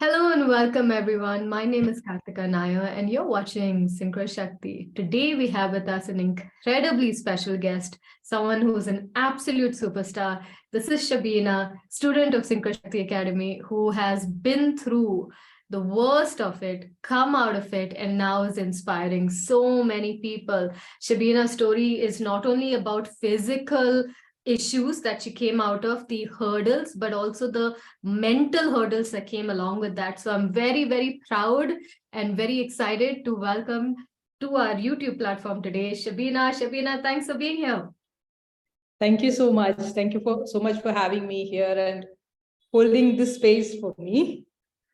Hello and welcome everyone. My name is Kartika Nair and you're watching Synchro Shakti. Today we have with us an incredibly special guest, someone who's an absolute superstar. This is Shabina, student of Synchro Shakti Academy, who has been through the worst of it, come out of it, and now is inspiring so many people. Shabina's story is not only about physical issues that she came out of, the hurdles, but also the mental hurdles that came along with that. So I'm very, very proud and very excited to welcome to our YouTube platform today, Shabina. Shabina, thanks for being here. Thank you so much. Thank you so much for having me here and holding this space for me.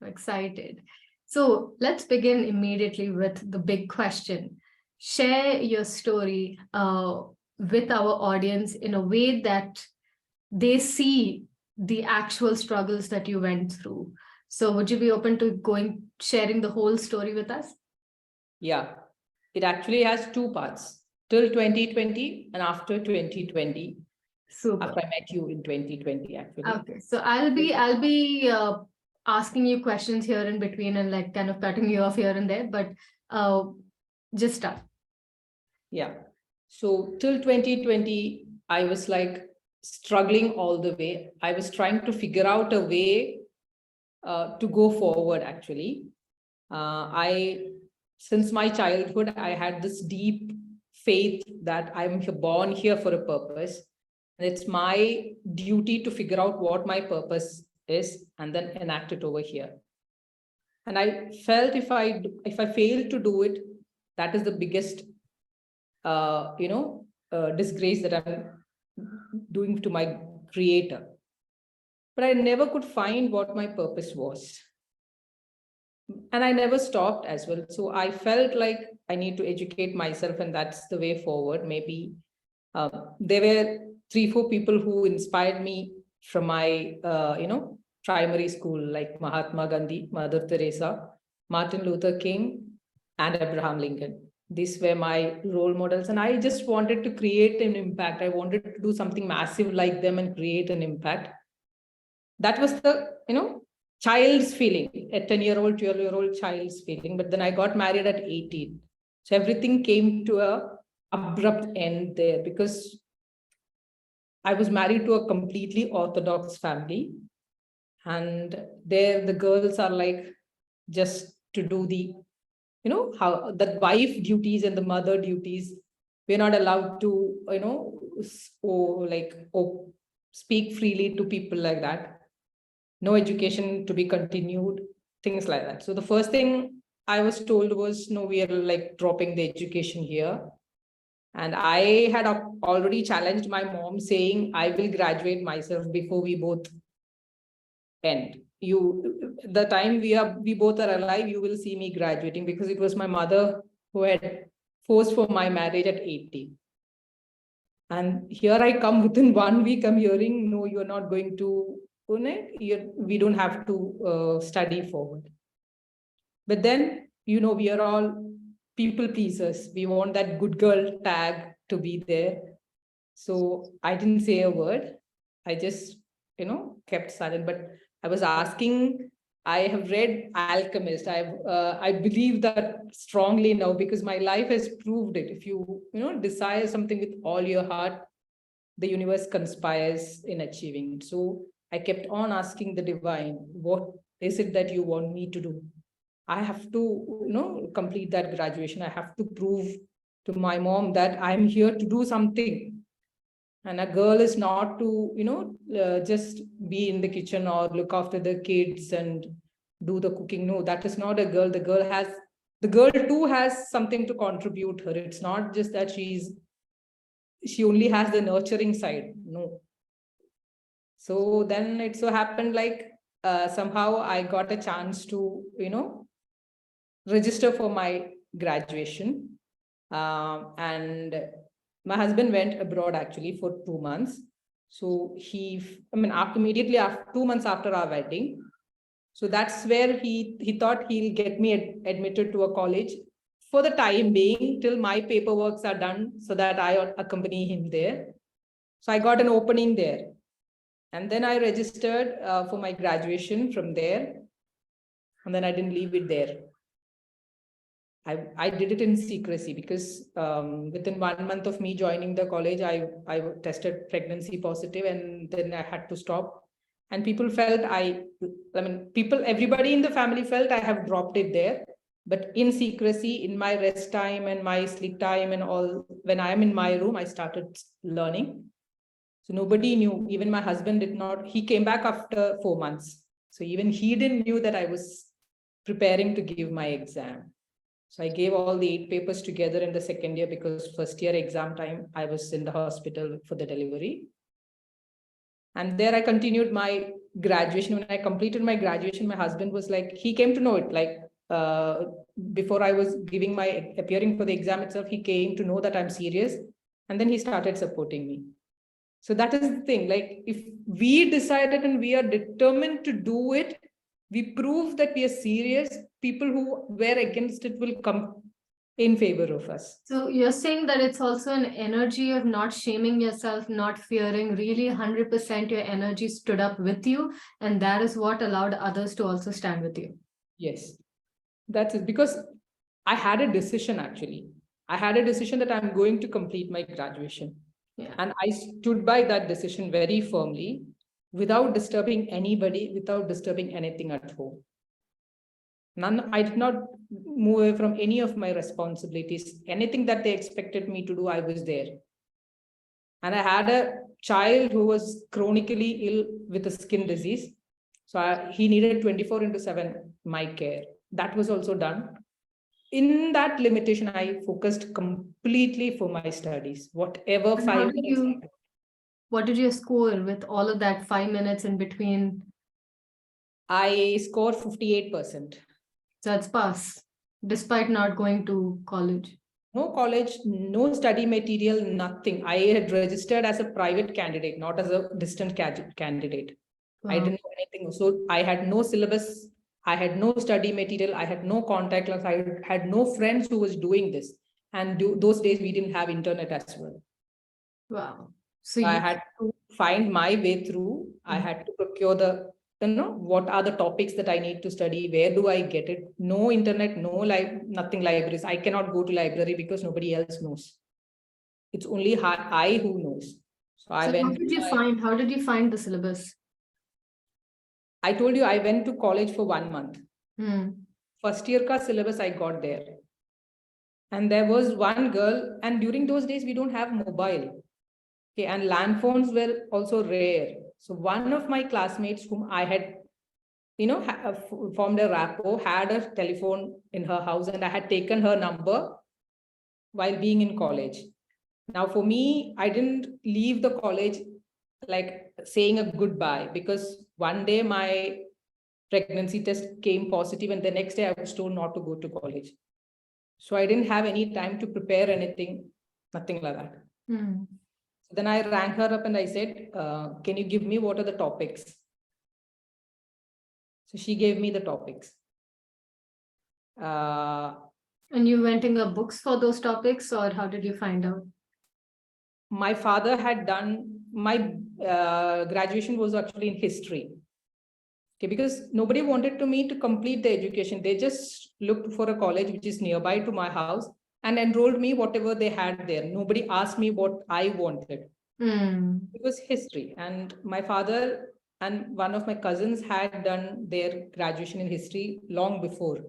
I'm excited. So let's begin immediately with the big question. Share your story with our audience in a way that they see the actual struggles that you went through. So would you be open to sharing the whole story with us? Yeah, it actually has two parts, till 2020 and after 2020. Super. After I met you in 2020, actually. Okay, so I'll be asking you questions here in between and like kind of cutting you off here and there, but just start. Yeah. So till 2020, I was like struggling all the way. I was trying to figure out a way to go forward, actually. Since my childhood, I had this deep faith that I'm born here for a purpose. And it's my duty to figure out what my purpose is and then enact it over here. And I felt if I fail to do it, that is the biggest, disgrace that I'm doing to my creator. But I never could find what my purpose was. And I never stopped as well. So I felt like I need to educate myself, and that's the way forward. Maybe there were 3-4 people who inspired me from my, primary school, like Mahatma Gandhi, Mother Teresa, Martin Luther King, and Abraham Lincoln. These were my role models. And I just wanted to create an impact. I wanted to do something massive like them and create an impact. That was the, child's feeling, a 10-year-old, 12-year-old child's feeling. But then I got married at 18. So everything came to a abrupt end there because I was married to a completely orthodox family. And there the girls are like just to do the, how the wife duties and the mother duties. We're not allowed to, speak freely to people like that. No education to be continued, things like that. So the first thing I was told was, no, we are like dropping the education here. And I had already challenged my mom saying, I will graduate myself before we both end. The time we both are alive, you will see me graduating, because it was my mother who had forced for my marriage at 18. And here I come within 1 week, I'm hearing, no, you're not going to, we don't have to study forward. But then, we are all people pleasers. We want that good girl tag to be there. So I didn't say a word. I just, kept silent. But I was asking, I have read Alchemist. I believe that strongly now, because my life has proved it. If you, desire something with all your heart, the universe conspires in achieving it. So I kept on asking the divine, what is it that you want me to do? I have to, complete that graduation. I have to prove to my mom that I'm here to do something. And a girl is not to, just be in the kitchen or look after the kids and do the cooking. No, that is not a girl. The girl too has something to contribute her. It's not just that she only has the nurturing side. No. So then it so happened like somehow I got a chance to, register for my graduation. And my husband went abroad actually for 2 months. So immediately after 2 months after our wedding. So that's where he thought he'll get me admitted to a college for the time being till my paperworks are done, so that I accompany him there. So I got an opening there. And then I registered for my graduation from there. And then I didn't leave it there. I did it in secrecy because within 1 month of me joining the college, I tested pregnancy positive, and then I had to stop. And people felt everybody in the family felt I have dropped it there. But in secrecy, in my rest time and my sleep time and all, when I am in my room, I started learning. So nobody knew, even my husband did not. He came back after 4 months. So even he didn't knew that I was preparing to give my exam. So I gave all the 8 papers together in the second year because first year exam time, I was in the hospital for the delivery. And there I continued my graduation. When I completed my graduation, my husband was like, he came to know it. Like before I was appearing for the exam itself, he came to know that I'm serious. And then he started supporting me. So that is the thing. Like if we decided and we are determined to do it, we prove that we are serious. People who were against it will come in favor of us. So you're saying that it's also an energy of not shaming yourself, not fearing, really 100% your energy stood up with you. And that is what allowed others to also stand with you. Yes, that's it. Because I had a decision actually. I had a decision that I'm going to complete my graduation. Yeah. And I stood by that decision very firmly without disturbing anybody, without disturbing anything at home. I did not move away from any of my responsibilities. Anything that they expected me to do, I was there. And I had a child who was chronically ill with a skin disease. So he needed 24/7 my care. That was also done. In that limitation, I focused completely for my studies, whatever 5 minutes. What did you score with all of that 5 minutes in between? I scored 58%. So that's pass, despite not going to college. No college, no study material, nothing. I had registered as a private candidate, not as a distant candidate. Wow. I didn't know anything. So I had no syllabus. I had no study material. I had no contact class. I had no friends who was doing this. And those days we didn't have internet as well. Wow. So I had to find my way through. I had to procure what are the topics that I need to study? Where do I get it? No internet, nothing libraries. I cannot go to library because nobody else knows. It's only I who knows. So I went. How did you find the syllabus? I told you I went to college for 1 month. First year ka syllabus I got there. And there was one girl, and during those days we don't have mobile. Okay, and land phones were also rare. So one of my classmates whom I had, formed a rapport, had a telephone in her house, and I had taken her number while being in college. Now for me, I didn't leave the college like saying a goodbye, because one day my pregnancy test came positive and the next day I was told not to go to college. So I didn't have any time to prepare anything, nothing like that. So then I rang her up and I said, can you give me what are the topics? So she gave me the topics. And you went in the books for those topics, or how did you find out? My father had done, my graduation was actually in history. Okay, because nobody wanted me to complete the education. They just looked for a college which is nearby to my house and enrolled me whatever they had there. Nobody asked me what I wanted. It was history. And my father and one of my cousins had done their graduation in history long before.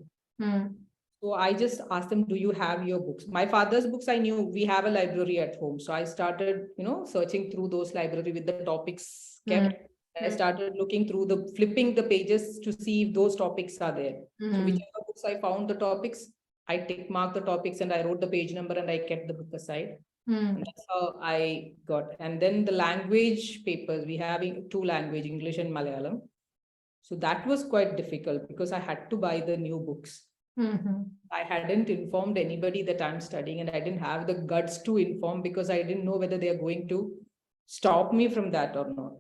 So I just asked them, do you have your books? My father's books, I knew we have a library at home. So I started, searching through those library with the topics kept. I started looking through flipping the pages to see if those topics are there. So whichever books I found the topics, I tick mark the topics and I wrote the page number and I kept the book aside. And that's how I got. And then the language papers, we have 2 languages, English and Malayalam. So that was quite difficult because I had to buy the new books. I hadn't informed anybody that I'm studying, and I didn't have the guts to inform because I didn't know whether they're going to stop me from that or not.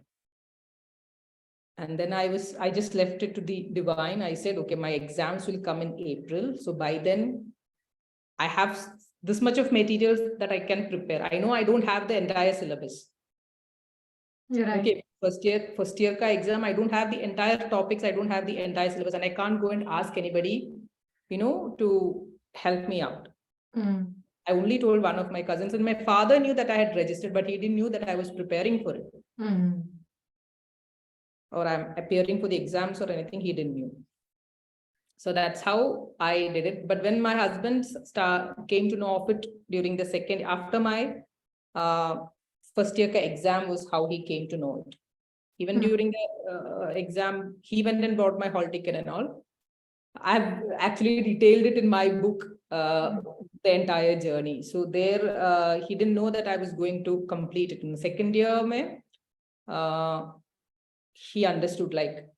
And then I just left it to the divine. I said, okay, my exams will come in April. So by then I have this much of materials that I can prepare. I know I don't have the entire syllabus. You're right. Okay, first year ka exam, I don't have the entire topics, I don't have the entire syllabus, and I can't go and ask anybody, to help me out. Mm. I only told one of my cousins, and my father knew that I had registered, but he didn't knew that I was preparing for it, or I'm appearing for the exams or anything. He didn't knew. So that's how I did it. But when my husband came to know of it during the second, after my first year exam, was how he came to know it. Even during the exam, he went and bought my hall ticket and all. I've actually detailed it in my book, the entire journey. So there, he didn't know that I was going to complete it in the second year. He understood, like,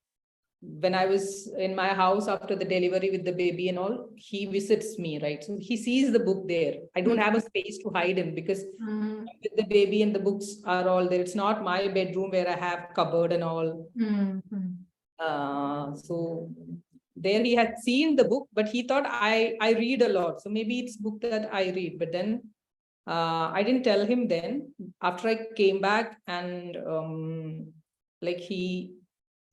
when I was in my house after the delivery with the baby and all, he visits me, right? So he sees the book there. I don't have a space to hide him, because with the baby and the books are all there. It's not my bedroom where I have cupboard and all. So there he had seen the book, but he thought I read a lot. So maybe it's book that I read. But then I didn't tell him then. After I came back, and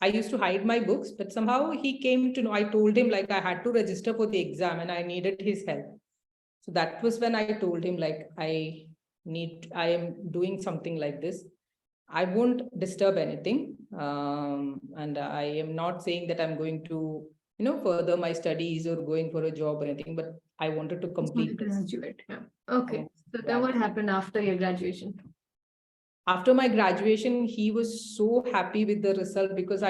I used to hide my books, but somehow he came to know. I told him, like, I had to register for the exam and I needed his help. So that was when I told him, like, I am doing something like this. I won't disturb anything. And I am not saying that I'm going to, further my studies or going for a job or anything, but I wanted to complete this. Graduate. Yeah. Okay. So then what happened after your graduation? After my graduation, he was so happy with the result, because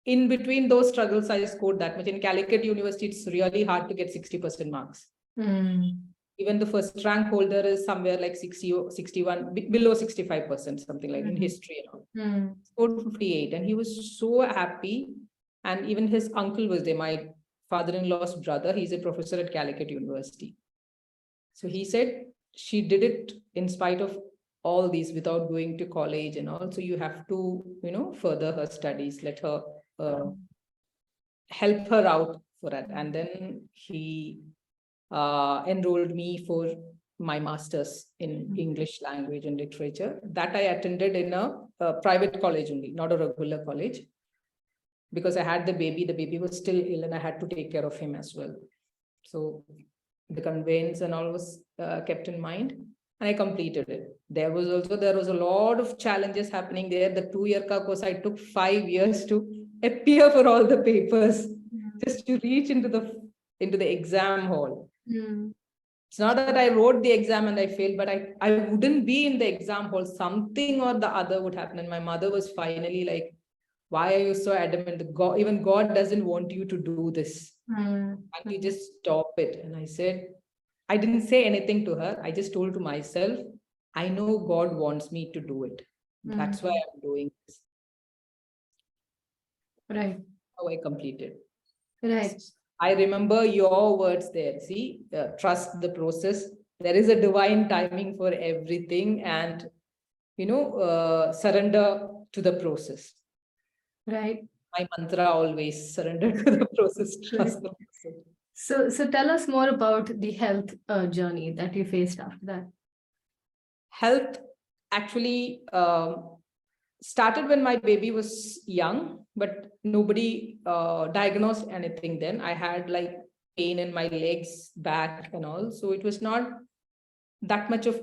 in between those struggles, I scored that much. In Calicut University, it's really hard to get 60% marks. Even the first rank holder is somewhere like 60 or 61, below 65%, something like in history and all. Scored 58, and he was so happy. And even his uncle was there, my father-in-law's brother. He's a professor at Calicut University. So he said, she did it in spite of all these, without going to college and all. So you have to, further her studies, let her help her out for that. And then he enrolled me for my master's in English language and literature. That I attended in a private college only, not a regular college, because I had the baby. The baby was still ill and I had to take care of him as well. So the conveyance and all was kept in mind, and I completed it. There was a lot of challenges happening there. The 2-year course, I took 5 years to appear for all the papers, just to reach into the exam hall. It's not that I wrote the exam and I failed, but I wouldn't be in the exam hall. Something or the other would happen. And my mother was finally like, why are you so adamant? Even God doesn't want you to do this. And you just stop it. And I said, I didn't say anything to her. I just told to myself, I know God wants me to do it. That's why I'm doing this. Right. How I completed. Right. I remember your words there. See, trust the process. There is a divine timing for everything, and surrender to the process. Right. My mantra always: surrender to the process, trust the process. So tell us more about the health journey that you faced after that. Health actually started when my baby was young, but nobody diagnosed anything then. I had like pain in my legs, back and all. So it was not that much of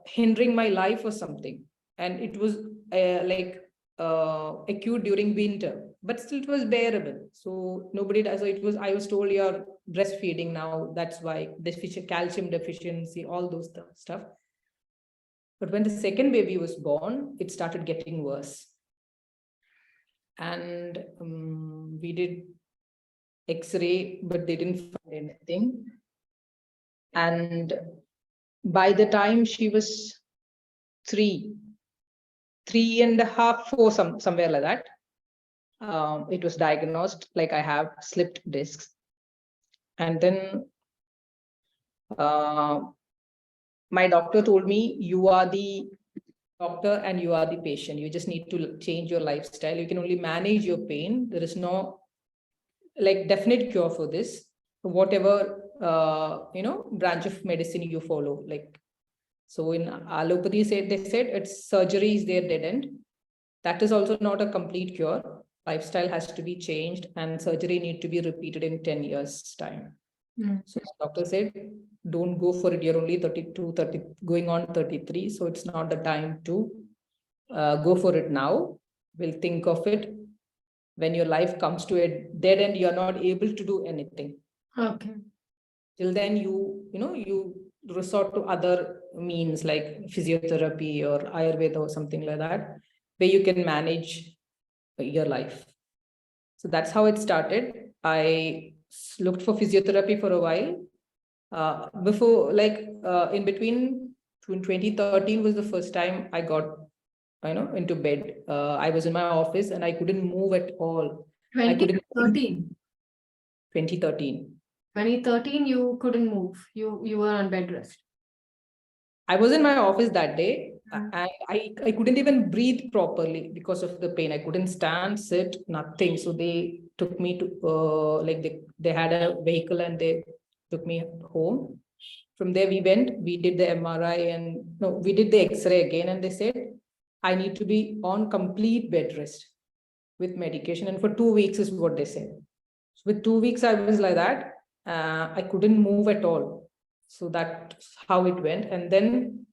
hindering my life or something. And it was acute during winter, but still it was bearable. So nobody does. So I was told, you're breastfeeding now. That's why calcium deficiency, all those stuff. But when the second baby was born, it started getting worse. And we did X-ray, but they didn't find anything. And by the time she was 3.5, 4, somewhere like that, it was diagnosed like I have slipped discs. And then my doctor told me, you are the doctor and you are the patient. You just need to change your lifestyle. You can only manage your pain. There is no definite cure for this. Whatever branch of medicine you follow, So in allopathy, they said it's surgery is their dead end. That is also not a complete cure. Lifestyle has to be changed and surgery need to be repeated in 10 years time. So the doctor said, don't go for it. You're only 32, 30, going on 33. So it's not the time to go for it now. We'll think of it when your life comes to a dead end, you're not able to do anything. Okay. Till then, you resort to other means like physiotherapy or Ayurveda or something like that, where you can manage your life. So that's how it started. I looked for physiotherapy for a while. Before, in between 2013 was the first time I got, into bed. I was in my office and I couldn't move at all. 2013. 2013. 2013, you couldn't move. You were on bed rest. I was in my office that day and I couldn't even breathe properly because of the pain. I couldn't stand, sit, nothing. So they took me to, they had a vehicle and they took me home. From there, we did the MRI and we did the X-ray again. And they said, I need to be on complete bed rest with medication. And for 2 weeks is what they said. So with 2 weeks, I was like that. I couldn't move at all. So that's how it went. And then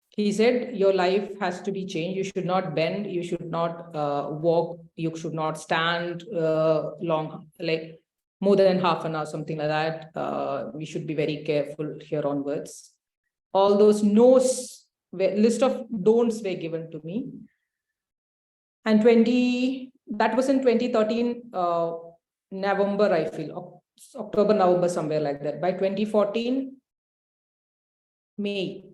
he said, your life has to be changed. You should not bend. You should not walk. You should not stand long, like more than half an hour, something like that. We should be very careful here onwards. All those no's, list of don'ts were given to me. And that was in 2013, November, I feel, October, November, somewhere like that. By 2014, May,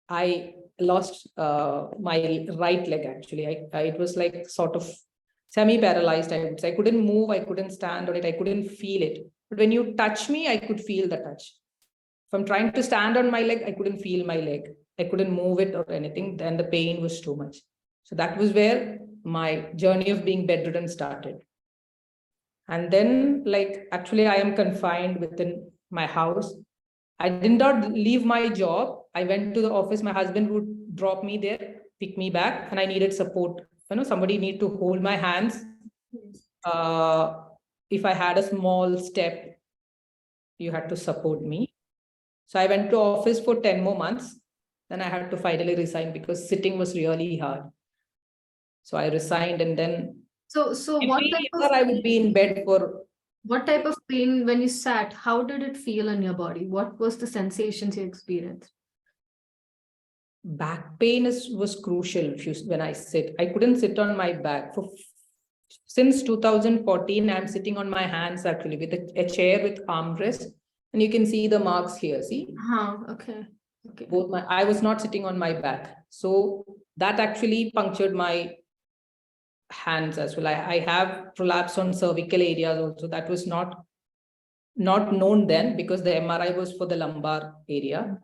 I lost my right leg, actually. It was like sort of semi-paralyzed. I couldn't move, I couldn't stand on it, I couldn't feel it. But when you touch me, I could feel the touch. If I'm trying to stand on my leg, I couldn't feel my leg. I couldn't move it or anything. Then the pain was too much. So that was where my journey of being bedridden started. And then, actually, I am confined within my house. I did not leave my job. I went to the office. My husband would drop me there, pick me back, and I needed support. Somebody need to hold my hands. If I had a small step, you had to support me. So I went to office for 10 more months. Then I had to finally resign because sitting was really hard. So I resigned, and then So what type of I would be in bed for. What type of pain when you sat? How did it feel in your body? What was the sensations you experienced? Back pain was crucial. When I sit, I couldn't sit on my back. Since 2014, I'm sitting on my hands actually with a chair with armrest, and you can see the marks here. See? Okay. I was not sitting on my back, so that actually punctured my hands as well. I have prolapse on cervical areas also. That was not known then because the MRI was for the lumbar area.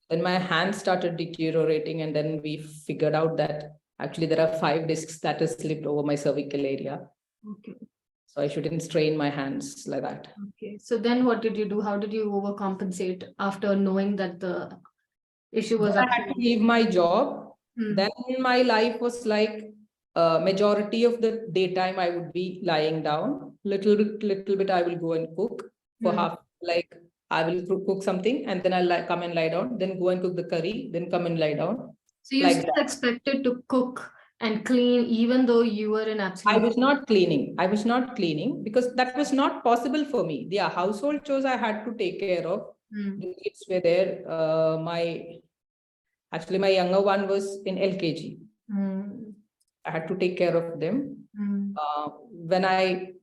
Then my hands started deteriorating, and then we figured out that actually there are 5 discs that is slipped over my cervical area. Okay. So I shouldn't strain my hands like that. Okay. So then what did you do? How did you overcompensate after knowing that the issue was I had to leave my job. Then my life was like majority of the daytime I would be lying down. Little bit I will go and cook for half, I will cook something and then I'll come and lie down, then go and cook the curry, then come and lie down. So you still expected to cook and clean even though you were in absolute. I was not cleaning because that was not possible for me. The household chores I had to take care of. The kids were there. My younger one was in LKG. I had to take care of them. When I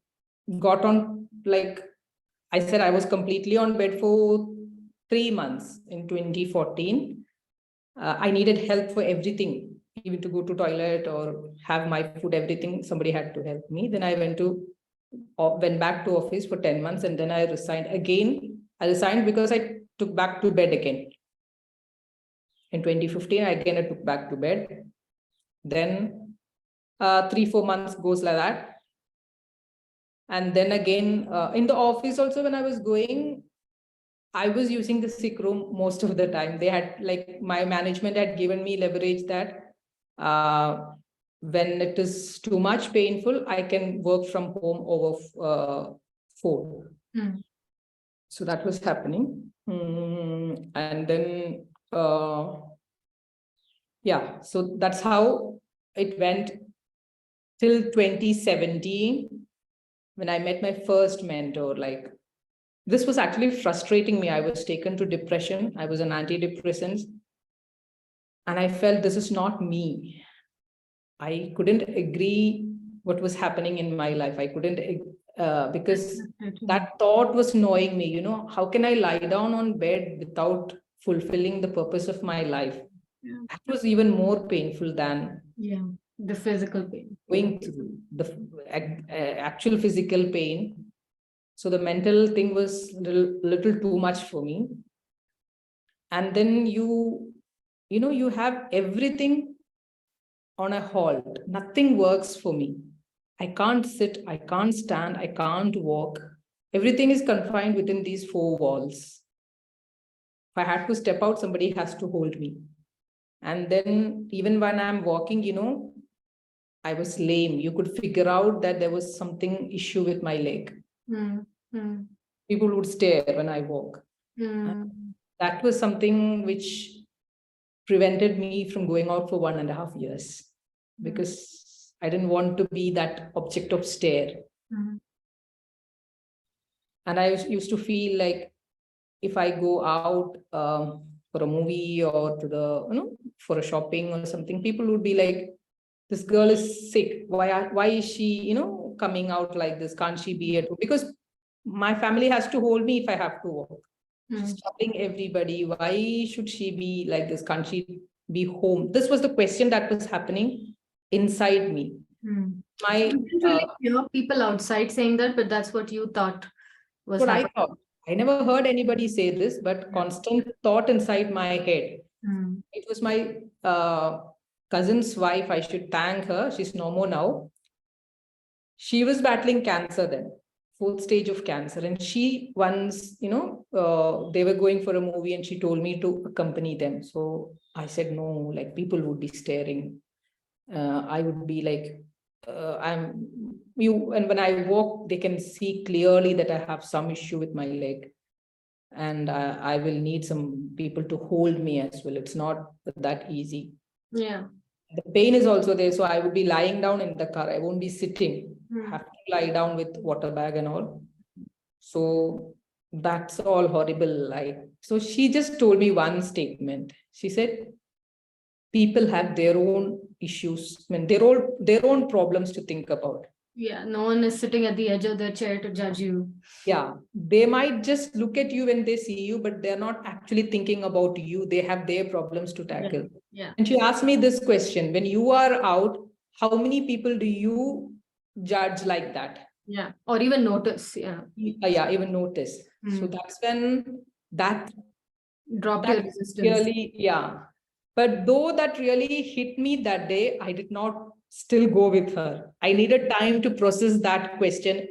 got on, I said, I was completely on bed for 3 months in 2014. I needed help for everything, even to go to toilet or have my food, everything. Somebody had to help me. Then I went back to office for 10 months and then I resigned again. I resigned because I took back to bed again. In 2015, I took back to bed. Then 3-4 months goes like that. And then again, in the office also, when I was going, I was using the sick room most of the time. They had, like, my management had given me leverage that when it is too much painful, I can work from home over phone. Hmm. So that was happening. And then, yeah, so that's how it went till 2017, when I met my first mentor. Like, this was actually frustrating me. I was taken to depression. I was on antidepressants. And I felt this is not me. I couldn't agree what was happening in my life. I couldn't, because that thought was annoying me. How can I lie down on bed without fulfilling the purpose of my life? Yeah. That was even more painful than the physical pain. going through the actual physical pain. So the mental thing was little too much for me. And then you have everything on a halt. Nothing works for me. I can't sit, I can't stand, I can't walk. Everything is confined within these four walls. If I had to step out, somebody has to hold me. And then even when I'm walking, I was lame. You could figure out that there was something issue with my leg. People would stare when I walk. That was something which prevented me from going out for 1.5 years, because I didn't want to be that object of stare. And I used to feel like if I go out for a movie or to for a shopping or something, people would be like, this girl is sick. Why is she, coming out like this? Can't she be at home? Because my family has to hold me if I have to walk. She's stopping everybody. Why should she be like this? Can't she be home? This was the question that was happening inside me. You didn't really hear people outside saying that, but that's what you thought was what happening. I thought. I never heard anybody say this, but constant thought inside my head. It was my cousin's wife. I should thank her. She's no more now. She was battling cancer then, 4th stage of cancer. And she once, they were going for a movie and she told me to accompany them. So I said, no, like people would be staring. I would be like, and when I walk, they can see clearly that I have some issue with my leg. And I will need some people to hold me as well. It's not that easy. Yeah. The pain is also there. So I would be lying down in the car. I won't be sitting. I have to lie down with water bag and all. So that's all horrible. So she just told me one statement. She said, people have their own issues, their own problems to think about. Yeah, no one is sitting at the edge of their chair to judge you. Yeah, they might just look at you when they see you, but they're not actually thinking about you. They have their problems to tackle. Yeah. And she asked me this question: when you are out, how many people do you judge like that? Yeah, or even notice. Yeah. Yeah, even notice. So that's when that dropped your resistance. Really, yeah. But though that really hit me that day, I did not still go with her. I needed time to process that question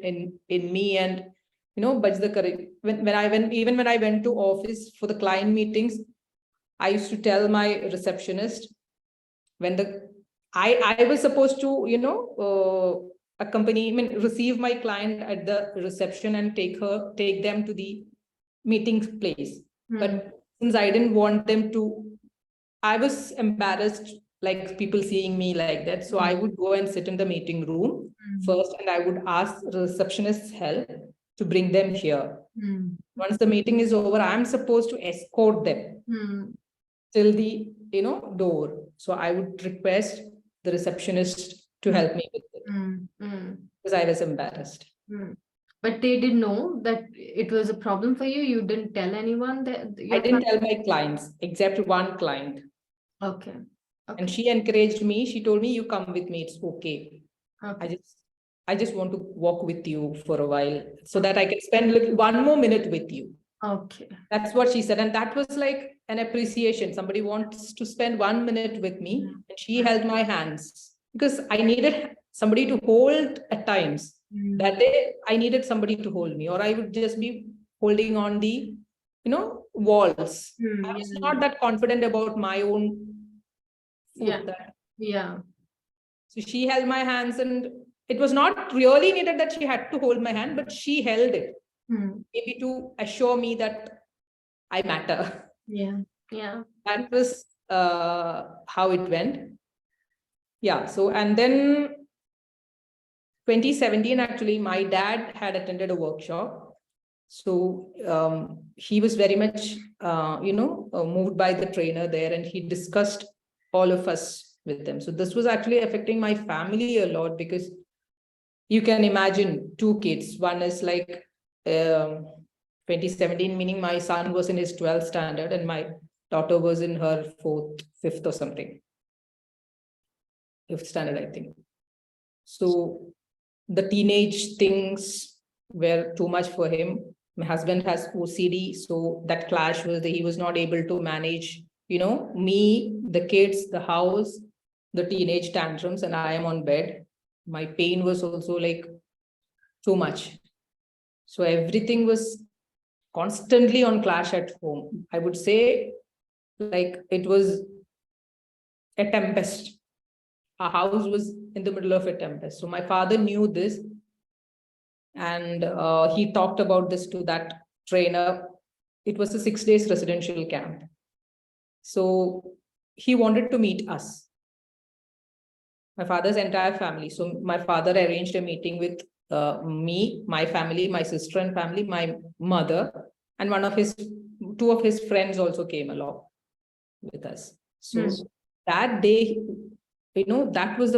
in me, and budge the courage. When I went to office for the client meetings, I used to tell my receptionist, when I was supposed to receive my client at the reception and take them to the meeting place. But since I didn't want them to, I was embarrassed, like people seeing me like that. So I would go and sit in the meeting room first, and I would ask the receptionist's help to bring them here. Once the meeting is over, I'm supposed to escort them till the door. So I would request the receptionist to help me with it, because I was embarrassed. But they didn't know that it was a problem for you. You didn't tell anyone that. I didn't tell my clients, except one client. Okay. And she encouraged me. She told me, you come with me, it's okay. I just want to walk with you for a while so that I can spend one more minute with you. Okay. That's what she said. And that was like an appreciation. Somebody wants to spend 1 minute with me, and she held my hands, because I needed somebody to hold at times. That day, I needed somebody to hold me, or I would just be holding on the walls. I was Yeah. not that confident about my own foot. Yeah. Yeah. So she held my hands, and it was not really needed that she had to hold my hand, but she held it, maybe to assure me that I matter. Yeah. Yeah. That was how it went. Yeah. So, and then 2017, actually, my dad had attended a workshop. So he was very much, moved by the trainer there, and he discussed all of us with them. So this was actually affecting my family a lot, because you can imagine two kids. One is like 2017, meaning my son was in his 12th standard and my daughter was in her 4th, 5th or something. 5th standard, I think. So the teenage things were too much for him. My husband has OCD, so that clash was that he was not able to manage, me, the kids, the house, the teenage tantrums, and I am on bed. My pain was also like too much. So everything was constantly on clash at home. I would say like it was a tempest. Our house was in the middle of a tempest. So my father knew this, and he talked about this to that trainer. It was a 6 days residential camp. So he wanted to meet us, my father's entire family. So my father arranged a meeting with me, my family, my sister and family, my mother, and two of his friends also came along with us. So that day, that was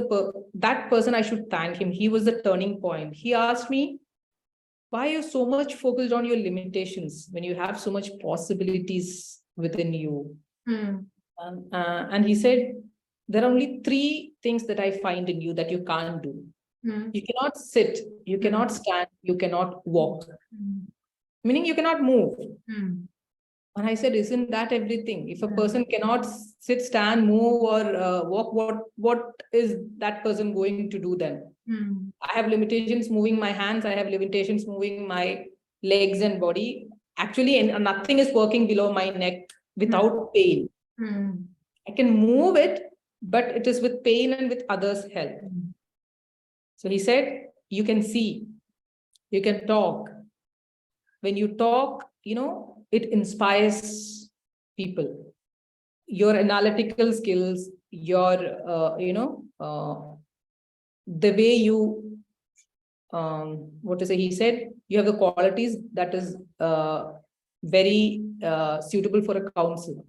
that person, I should thank him. He was the turning point. He asked me, why are you so much focused on your limitations when you have so much possibilities within you? And he said, there are only 3 things that I find in you that you can't do. You cannot sit, you cannot stand, you cannot walk. Meaning you cannot move. And I said, isn't that everything? If a person cannot sit, stand, move, or walk, what is that person going to do then? I have limitations moving my hands. I have limitations moving my legs and body. Actually, nothing is working below my neck without pain. I can move it, but it is with pain and with others' help. So he said, you can see, you can talk. When you talk, it inspires people. Your analytical skills, your, the way you, what to say, he said, you have the qualities that is very suitable for a counselor.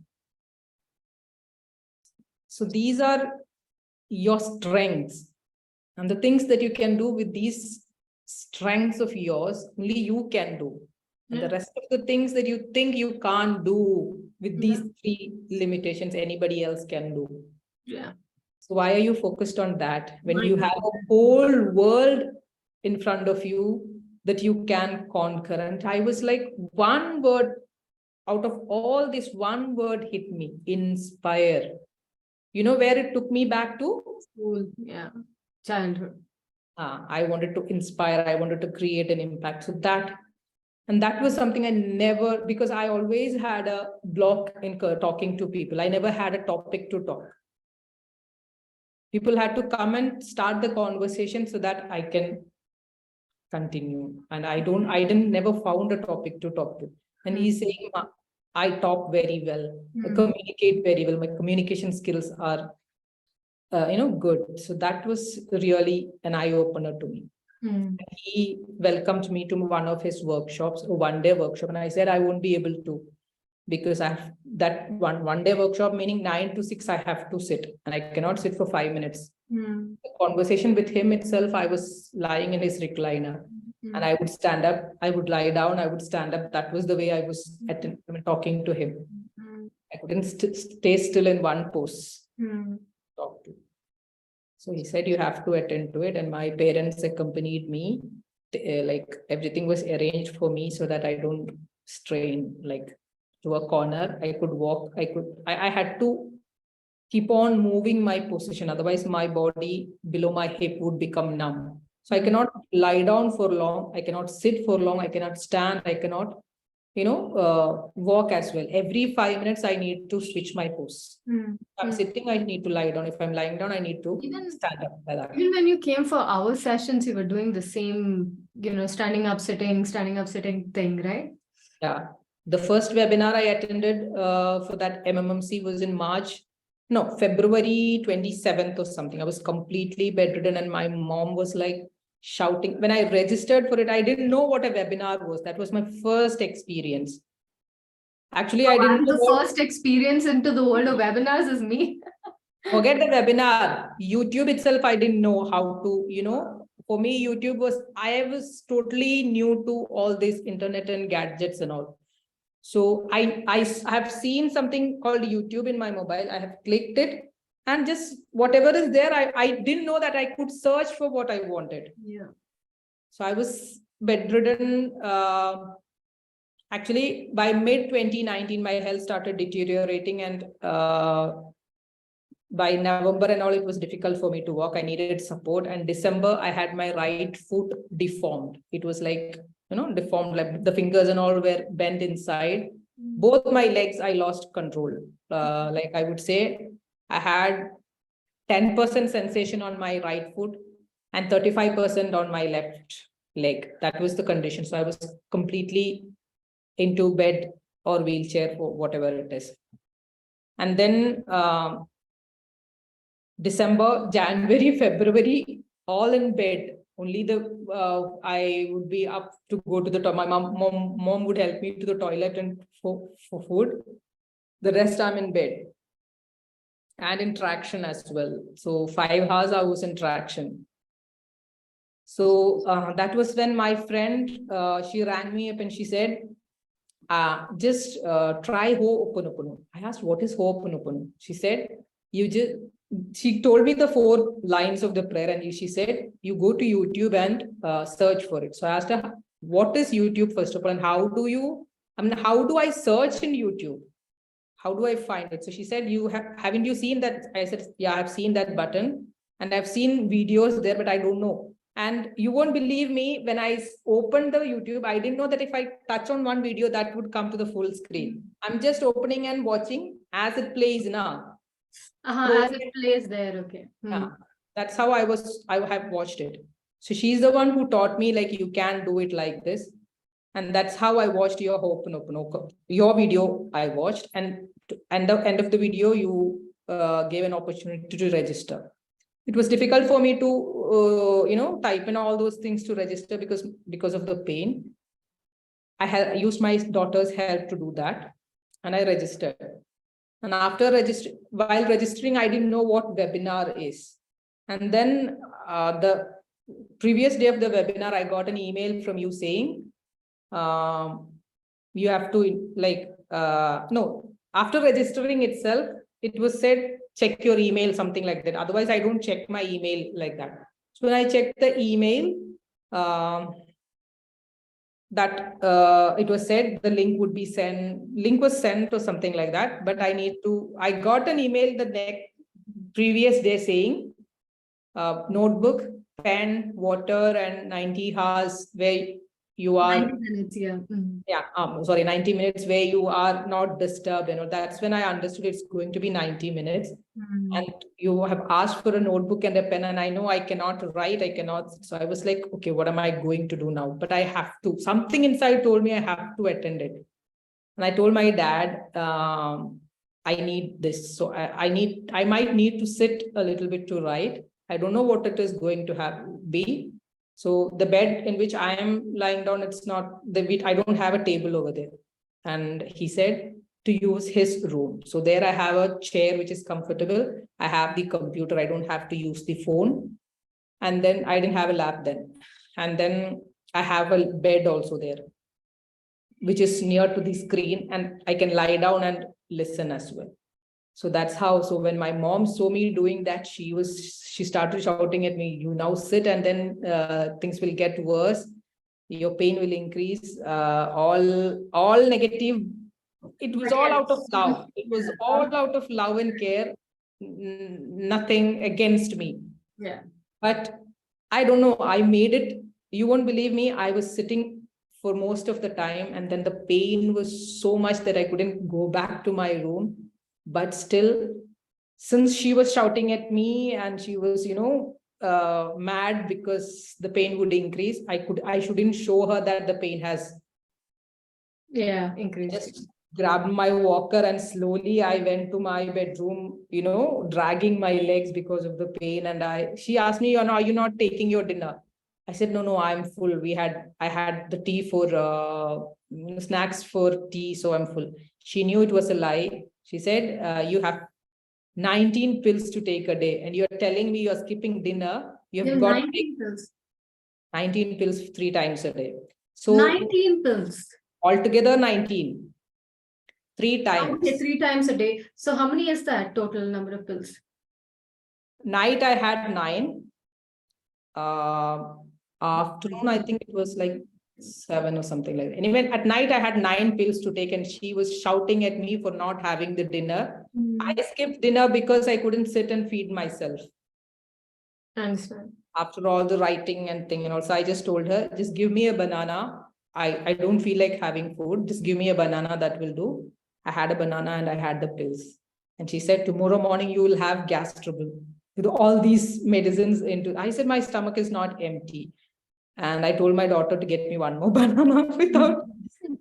So these are your strengths, and the things that you can do with these strengths of yours, only you can do. And the rest of the things that you think you can't do with these 3 limitations, anybody else can do. Yeah. So why are you focused on that when you have a whole world in front of you that you can conquer? And I was like, one word out of all this, one word hit me: inspire. You know where it took me back to? School. Yeah. Childhood. I wanted to inspire. I wanted to create an impact. So that was something I never, because I always had a block in talking to people. I never had a topic to talk. People had to come and start the conversation so that I can continue. And I never found a topic to talk to. And he's saying, I talk very well. I communicate very well. My communication skills are, good. So that was really an eye-opener to me. He welcomed me to one of his workshops, a one-day workshop. And I said, I won't be able to, because I have that one-day workshop, meaning 9 to 6, I have to sit, and I cannot sit for 5 minutes. The conversation with him itself, I was lying in his recliner, and I would stand up, I would lie down, I would stand up. That was the way I was talking to him. I couldn't stay still in one pose. Talk to. So he said, you have to attend to it. And my parents accompanied me. Like everything was arranged for me so that I don't strain like to a corner. I could walk. I had to keep on moving my position. Otherwise, my body below my hip would become numb. So I cannot lie down for long. I cannot sit for long. I cannot stand. I cannot, walk as well. Every 5 minutes, I need to switch my pose. If I'm sitting, I need to lie down. If I'm lying down, I need to stand up like that. Even when you came for our sessions, you were doing the same, standing up, sitting thing, right? Yeah. The first webinar I attended for that MMMC was in February 27th or something. I was completely bedridden and my mom was like shouting. When I registered for it, I didn't know what a webinar was. That was my first experience. Actually, I didn't know the first experience into the world of webinars is me. Forget the webinar. YouTube itself, I didn't know how to, for me, YouTube I was totally new to all this internet and gadgets and all. So I have seen something called YouTube in my mobile. I have clicked it and just whatever is there, I didn't know that I could search for what I wanted. Yeah. So I was bedridden. Actually, by mid-2019, my health started deteriorating and by November and all, it was difficult for me to walk. I needed support. And December, I had my right foot deformed. It was like, deformed, like the fingers and all were bent inside. Both my legs, I lost control. Like I would say, I had 10% sensation on my right foot and 35% on my left leg. That was the condition. So I was completely into bed or wheelchair for whatever it is. And then December, January, February, all in bed. Only I would be up to go to the toilet. My mom would help me to the toilet and for food. The rest I'm in bed. And in traction as well. So 5 hours I was in traction. So that was when my friend, she rang me up and she said, just try Ho'oponopono. I asked, what is Ho'oponopono? She said, she told me the 4 lines of the prayer and she said, you go to YouTube and search for it. So I asked her, what is YouTube first of all? And how do I search in YouTube? How do I find it? So she said, haven't you seen that? I said, yeah, I've seen that button and I've seen videos there, but I don't know. And you won't believe me, when I opened the YouTube, I didn't know that if I touch on one video, that would come to the full screen. I'm just opening and watching as it plays now. As it plays there, okay. Yeah, that's how I have watched it. So she's the one who taught me, like, you can do it like this. And that's how I watched your Ho'oponopono. Your video I watched, and at the end of the video, you gave an opportunity to register. It was difficult for me to, type in all those things to register because of the pain. I used my daughter's help to do that, and I registered. And after while registering, I didn't know what webinar is. And then the previous day of the webinar, I got an email from you saying, you have to after registering itself, it was said, check your email, something like that. Otherwise, I don't check my email like that. So when I checked the email, it was said the link was sent or something like that. But I got an email the previous day saying, notebook, pen, water, and 90 hours where you are 90 minutes, yeah. 90 minutes where you are not disturbed. That's when I understood it's going to be 90 minutes. And you have asked for a notebook and a pen, and I know I cannot write, so I was like, okay, what am I going to do now? But I have to, something inside told me I have to attend it. And I told my dad, I need this. So I might need to sit a little bit to write. I don't know what it is going to be. So the bed in which I am lying down, I don't have a table over there. And he said to use his room. So there I have a chair, which is comfortable. I have the computer. I don't have to use the phone. And then I didn't have a lap then. And then I have a bed also there, which is near to the screen, and I can lie down and listen as well. So that's how. So when my mom saw me doing that, she started shouting at me, you now sit, and then things will get worse. Your pain will increase. All negative. It was all out of love. It was all out of love and care. Nothing against me. Yeah. But I don't know. I made it. You won't believe me. I was sitting for most of the time. And then the pain was so much that I couldn't go back to my room. But still, since she was shouting at me and she was, mad because the pain would increase, I shouldn't show her that the pain has increased. Just grabbed my walker and slowly I went to my bedroom, dragging my legs because of the pain. And she asked me, are you not taking your dinner? I said, no, I'm full. I had the tea for snacks for tea, so I'm full. She knew it was a lie. She said, you have 19 pills to take a day, and you're telling me you're skipping dinner. You've got 19 pills. 19 pills 3 times a day. So 19 pills. Altogether 19. 3 times. Okay, 3 times a day. So how many is that total number of pills? Night I had 9. Afternoon, I think it was like 7 or something like that. Anyway, at night I had 9 pills to take, and she was shouting at me for not having the dinner. I skipped dinner because I couldn't sit and feed myself. I understand. After all the writing and thing, and also I just told her, just give me a banana. I don't feel like having food. Just give me a banana, that will do. I had a banana and I had the pills. And she said, tomorrow morning you will have gas trouble with all these medicines into. I said, my stomach is not empty. And I told my daughter to get me one more banana without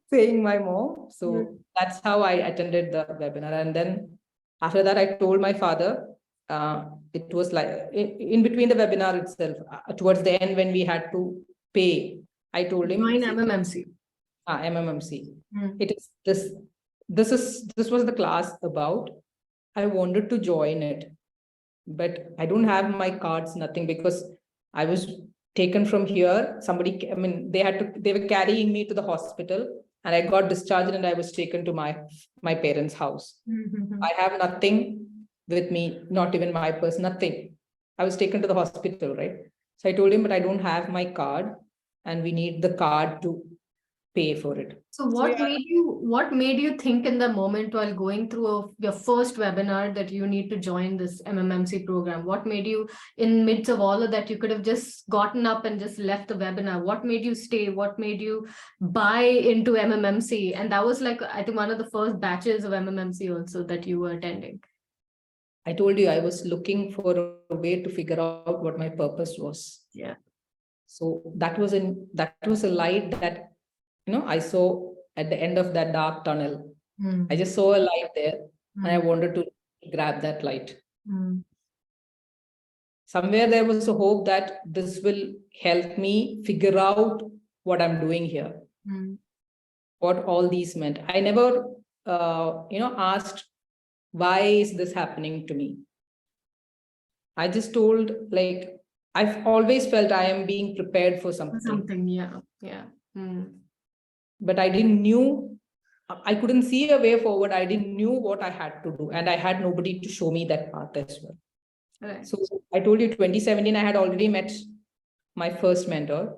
saying my mom. So that's how I attended the webinar. And then after that, I told my father, it was like in between the webinar itself, towards the end when we had to pay, I told him. Join MMMC. MMMC. It is this was the class about. I wanted to join it, but I don't have my cards, nothing, because I was taken from here. They were carrying me to the hospital, and I got discharged and I was taken to my parents' house. I have nothing with me, not even my purse, nothing. I was taken to the hospital, right? So I told him, but I don't have my card and we need the card to pay for it. So what made you think in the moment while going through your first webinar that you need to join this MMMC program? What made you, in midst of all of that, you could have just gotten up and just left the webinar? What made you stay? What made you buy into MMMC? And that was like, I think, one of the first batches of MMMC also that you were attending. I told you I was looking for a way to figure out what my purpose was. Yeah. So that was a light that I saw at the end of that dark tunnel. I just saw a light there, and I wanted to grab that light. Somewhere there was a hope that this will help me figure out what I'm doing here, what all these meant. I never, asked, why is this happening to me? I just told, like, I've always felt I am being prepared for something. Yeah. But I I couldn't see a way forward. I didn't knew what I had to do, and I had nobody to show me that path as well. Right. So I told you 2017, I had already met my first mentor,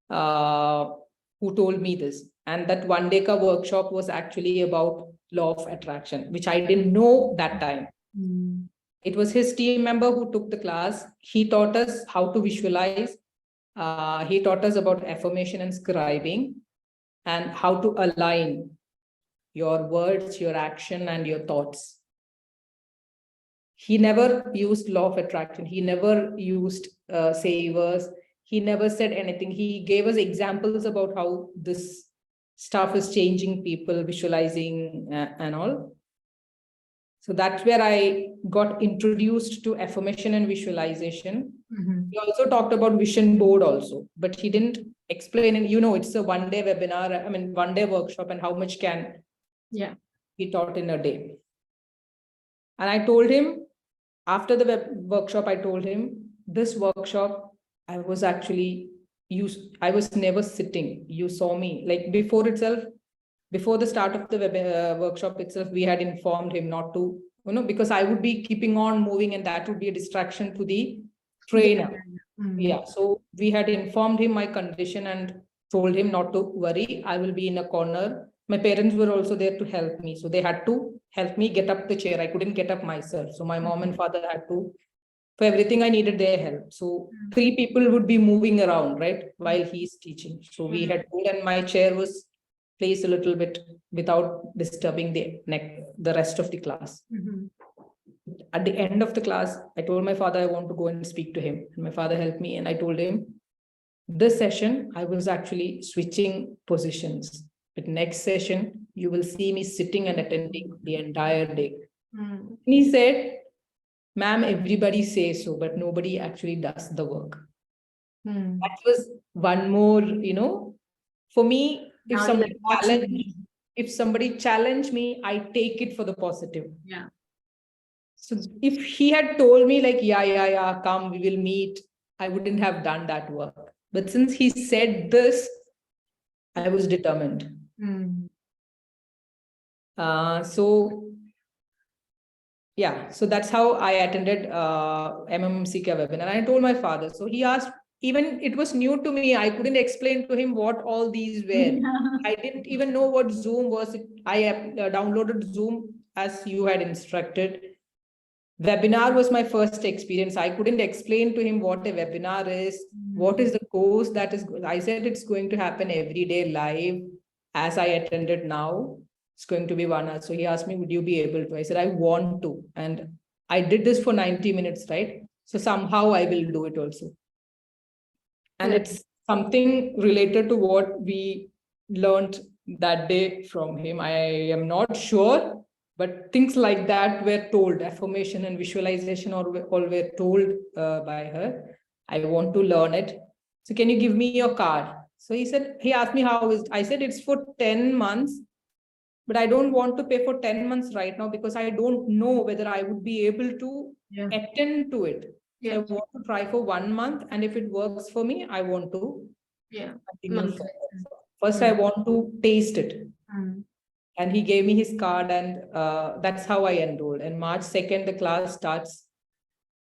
who told me this. And that one day workshop was actually about law of attraction, which I didn't know that time. It was his team member who took the class. He taught us how to visualize. He taught us about affirmation and scribing, and how to align your words, your action, and your thoughts. He never used law of attraction. He never used savers. He never said anything. He gave us examples about how this stuff is changing people, visualizing and all. So that's where I got introduced to affirmation and visualization. He also talked about vision board also, but he didn't explain. And it's a one-day webinar, one-day workshop, and how much can be taught in a day. And I told him, after the workshop, I told him, this workshop, I was never sitting. You saw me, like, before the start of the workshop itself, we had informed him not to, because I would be keeping on moving, and that would be a distraction to the trainer. Yeah. So we had informed him my condition and told him not to worry. I will be in a corner. My parents were also there to help me. So they had to help me get up the chair. I couldn't get up myself. So my mom and father had to For everything, I needed their help. So 3 people would be moving around, right, while he's teaching. So we had told, and my chair was placed a little bit without disturbing the rest of the class. At the end of the class, I told my father I want to go and speak to him. And my father helped me, and I told him, this session, I was actually switching positions. But next session, you will see me sitting and attending the entire day. And he said, ma'am, everybody says so, but nobody actually does the work. That was one more, for me, if Now somebody you're challenge me, I take it for the positive. Yeah. So if he had told me like, yeah, come, we will meet, I wouldn't have done that work. But since he said this, I was determined. So that's how I attended MMMCK webinar. And I told my father. So he asked, even it was new to me. I couldn't explain to him what all these were. I didn't even know what Zoom was. I downloaded Zoom as you had instructed. Webinar was my first experience. I couldn't explain to him what a webinar is, what is the course that is. I said it's going to happen every day live as I attended now. It's going to be 1 hour. So he asked me, would you be able to? I said, I want to. And I did this for 90 minutes, right? So somehow I will do it also. And it's something related to what we learned that day from him. I am not sure, but things like that were told, affirmation and visualization all were told by her. I want to learn it. So can you give me your card? So he asked me how is it? I said, it's for 10 months. But I don't want to pay for 10 months right now because I don't know whether I would be able to attend to it. So I want to try for 1 month. And if it works for me, I want to continue. First, I want to taste it. And he gave me his card, and that's how I enrolled. And March 2nd, the class starts.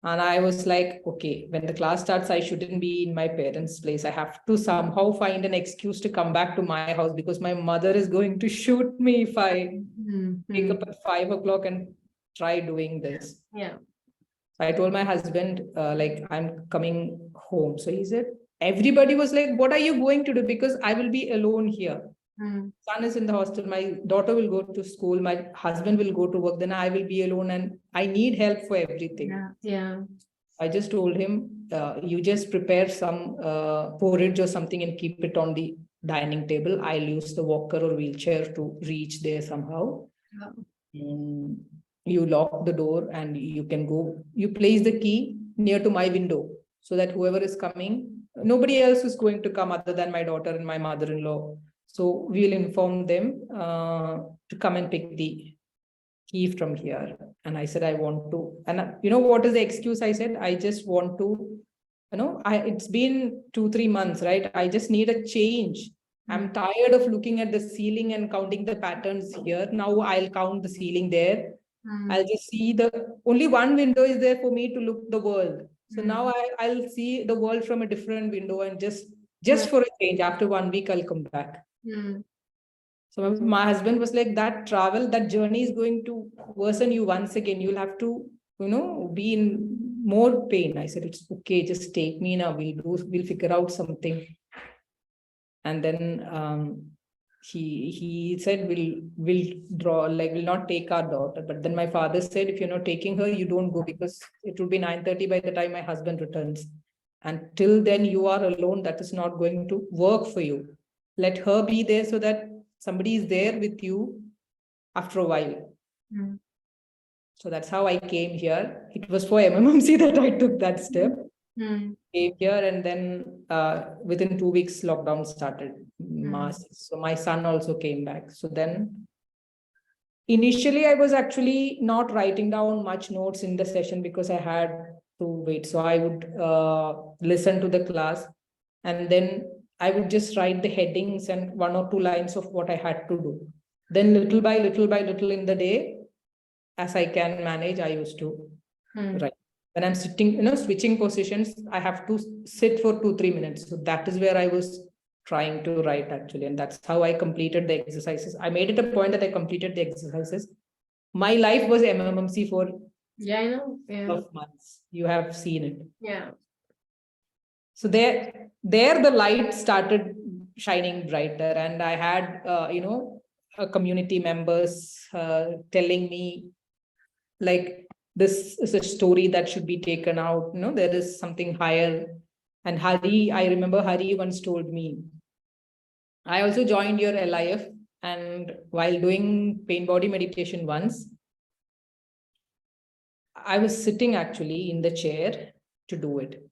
And I was like, okay, when the class starts, I shouldn't be in my parents' place. I have to somehow find an excuse to come back to my house because my mother is going to shoot me if I wake up at 5 o'clock and try doing this. Yeah. So I told my husband, I'm coming home. So he said, everybody was like, what are you going to do? Because I will be alone here. Son is in the hostel. My daughter will go to school. My husband will go to work. Then I will be alone and I need help for everything. Yeah. I just told him, you just prepare some porridge or something and keep it on the dining table. I'll use the walker or wheelchair to reach there somehow. You lock the door and you can go. You place the key near to my window so that whoever is coming, nobody else is going to come other than my daughter and my mother-in-law. So we'll inform them to come and pick the key from here. And I said, I want to, and what is the excuse? I said, I just want to, it's been 2-3 months, right? I just need a change. I'm tired of looking at the ceiling and counting the patterns here. Now I'll count the ceiling there. I'll just see only one window is there for me to look the world. So now I'll see the world from a different window and just for a change. After 1 week, I'll come back. So my husband was like, that journey is going to worsen you once again. You'll have to, be in more pain. I said, it's okay. Just take me now. We'll figure out something. And then he said, we'll not take our daughter. But then my father said, if you're not taking her, you don't go because it will be 9:30 by the time my husband returns. And till then you are alone. That is not going to work for you. Let her be there so that somebody is there with you after a while. So that's how I came here. It was for MMMC that I took that step. Came here, and then within 2 weeks, lockdown started. So my son also came back. So then initially I was actually not writing down much notes in the session because I had to wait. So I would listen to the class, and then I would just write the headings and 1 or 2 lines of what I had to do. Then little by little in the day, as I can manage, I used to write. When I'm sitting, switching positions, I have to sit for 2-3 minutes. So that is where I was trying to write actually. And that's how I completed the exercises. I made it a point that I completed the exercises. My life was MMMC for Yeah, I know. Yeah. of months. You have seen it. Yeah. So there the light started shining brighter, and I had, community members telling me, like, this is a story that should be taken out. There is something higher. And Hari, I remember Hari once told me, I also joined your LIF, and while doing pain body meditation once, I was sitting actually in the chair to do it.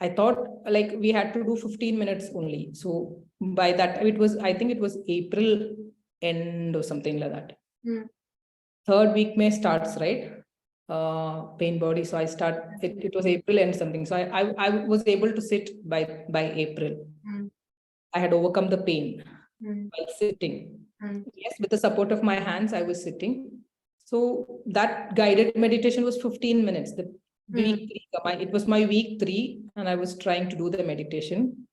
I thought like we had to do 15 minutes only. So by that time, I think it was April end or something like that. Mm. Third week May starts, right? Pain body. So it was April end something. So I was able to sit by April. Mm. I had overcome the pain by sitting. Yes, with the support of my hands, I was sitting. So that guided meditation was 15 minutes. The week 3, it was my week 3, and I was trying to do the meditation.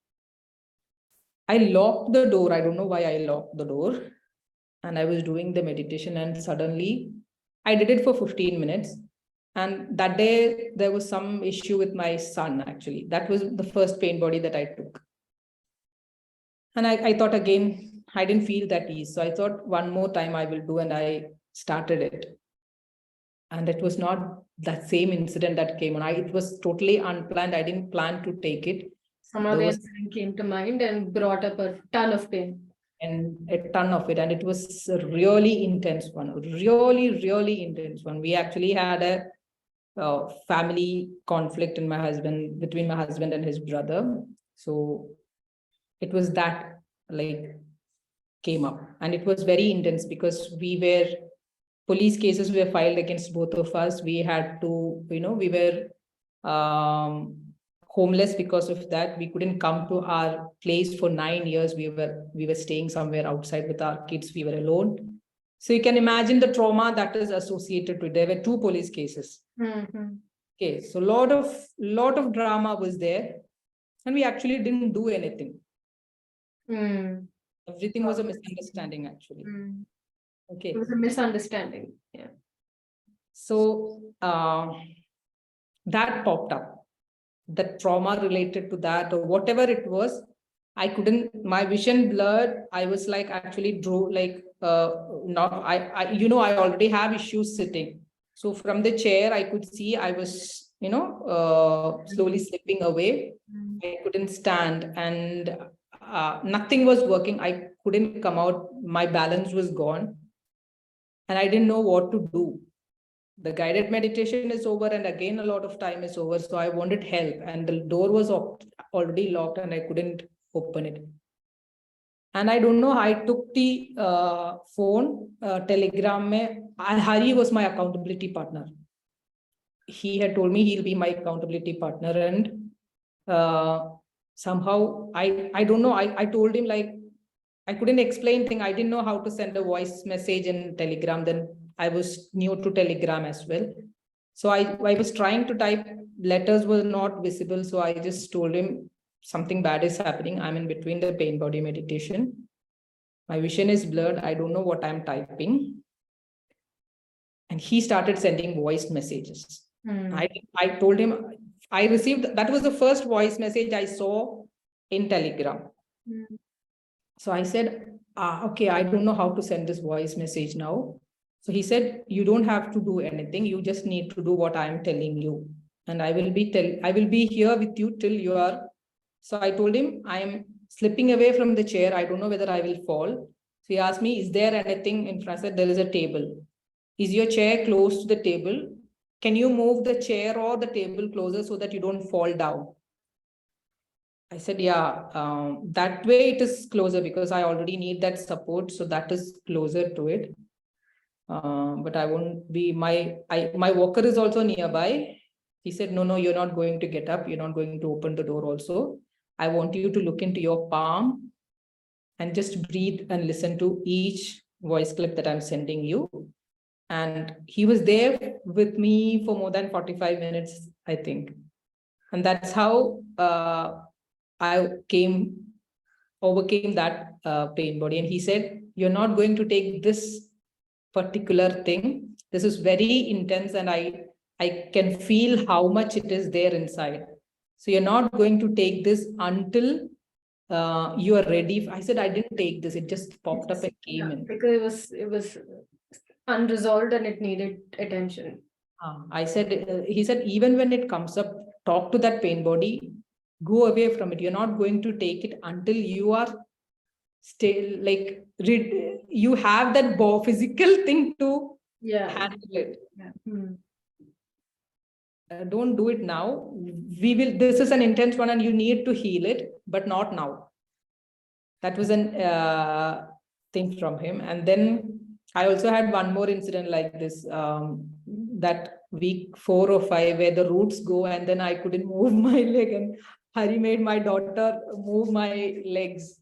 I locked the door. I don't know why I locked the door. And I was doing the meditation, and suddenly I did it for 15 minutes. And that day there was some issue with my son, actually. That was the first pain body that I took. And I thought again, I didn't feel that ease. So I thought one more time I will do, and I started it. And it was not that same incident that came on. It was totally unplanned. I didn't plan to take it. Somehow the incident came to mind and brought up a ton of pain. And a ton of it. And it was a really intense one, really intense one. We actually had a family conflict between my husband and his brother. So it was that came up, and it was very intense because police cases were filed against both of us. We had to, we were homeless because of that. We couldn't come to our place for 9 years. We were staying somewhere outside with our kids. We were alone. So you can imagine the trauma that is associated with. There were 2 police cases. Okay, so lot of drama was there, and we actually didn't do anything. Everything was a misunderstanding, actually. Okay. It was a misunderstanding. Yeah. So that popped up. The trauma related to that, or whatever it was, my vision blurred. I was like actually I already have issues sitting. So from the chair, I could see I was, slowly slipping away. I couldn't stand, and nothing was working. I couldn't come out. My balance was gone, and I didn't know what to do. The guided meditation is over, and again a lot of time is over. So I wanted help, and the door was already locked, and I couldn't open it. And I don't know, I took the phone, Telegram. Hari was my accountability partner. He had told me he'll be my accountability partner, and somehow I don't know. I told him, like, I couldn't explain thing. I didn't know how to send a voice message in Telegram. Then I was new to Telegram as well. So I was trying to type, letters were not visible. So I just told him something bad is happening. I'm in between the pain body meditation. My vision is blurred. I don't know what I'm typing. And he started sending voice messages. I told him, I received, that was the first voice message I saw in Telegram. So I said, okay, I don't know how to send this voice message now. So he said, you don't have to do anything. You just need to do what I'm telling you. And I will be here with you till you are. So I told him, I am slipping away from the chair. I don't know whether I will fall. So he asked me, is there anything in front? I said, there is a table. Is your chair close to the table? Can you move the chair or the table closer so that you don't fall down? I said, yeah, that way it is closer because I already need that support. So that is closer to it. But I won't be, my walker is also nearby. He said, no, you're not going to get up. You're not going to open the door also. I want you to look into your palm and just breathe and listen to each voice clip that I'm sending you. And he was there with me for more than 45 minutes, I think. And that's how I overcame that pain body. And he said, you're not going to take this particular thing. This is very intense, and I can feel how much it is there inside. So you're not going to take this until you are ready. I said, I didn't take this. It just popped up and came in. Because it was unresolved and it needed attention. I said, he said, even when it comes up, talk to that pain body, go away from it. You're not going to take it until you are still like, you have that physical thing to handle it. Don't do it now. This is an intense one and you need to heal it, but not now. That was an thing from him. And then I also had one more incident like this, that week 4 or 5, where the roots go and then I couldn't move my leg, and Hari made my daughter move my legs,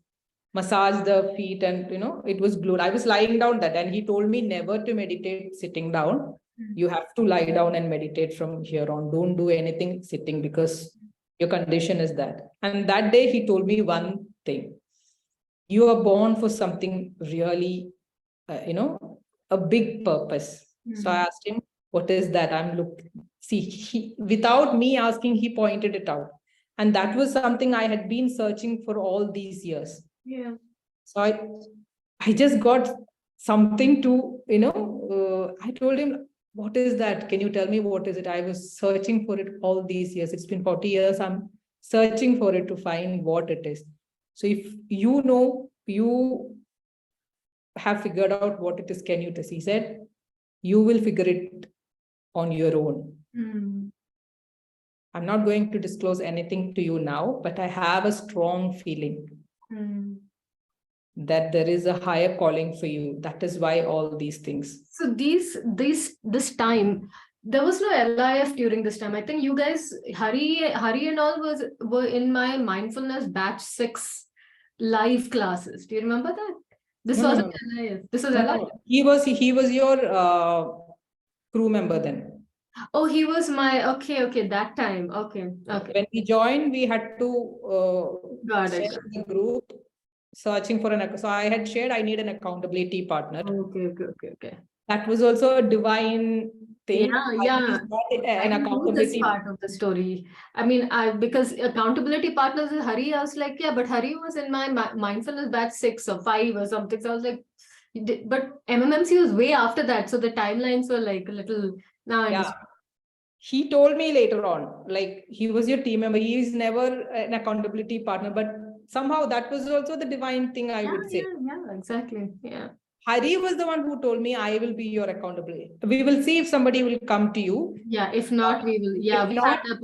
massage the feet, and it was glued. I was lying down that, and he told me never to meditate sitting down. You have to lie down and meditate from here on. Don't do anything sitting because your condition is that. And that day he told me one thing: you are born for something really, a big purpose. So I asked him, what is that? I'm looking. See, without me asking, he pointed it out. And that was something I had been searching for all these years. Yeah. So I just got something to, I told him, what is that? Can you tell me what is it? I was searching for it all these years. It's been 40 years. I'm searching for it to find what it is. So if you have figured out what it is, can you test? He said, you will figure it on your own. I'm not going to disclose anything to you now, but I have a strong feeling that there is a higher calling for you. That is why all these things. So this time, there was no LIF during this time. I think you guys, Hari and all were in my mindfulness batch 6 live classes. Do you remember that? This wasn't LIF. This was LIF. He was your crew member then. Oh, he was my, okay, that time. Okay. When we joined, we had to share the group, searching for so I had shared, I need an accountability partner. Okay. That was also a divine thing. Yeah. An accountability this part of the story. I mean, because accountability partners with Hari, I was like, yeah, but Hari was in my mindfulness batch 6 or 5 or something. So I was like, but MMMC was way after that. So the timelines were like a little. He told me later on, like, he was your team member. He is never an accountability partner, but somehow that was also the divine thing, I would say. Yeah, exactly. Yeah. Hari was the one who told me, I will be your accountability. We will see if somebody will come to you. Yeah, if not, we will. Yeah,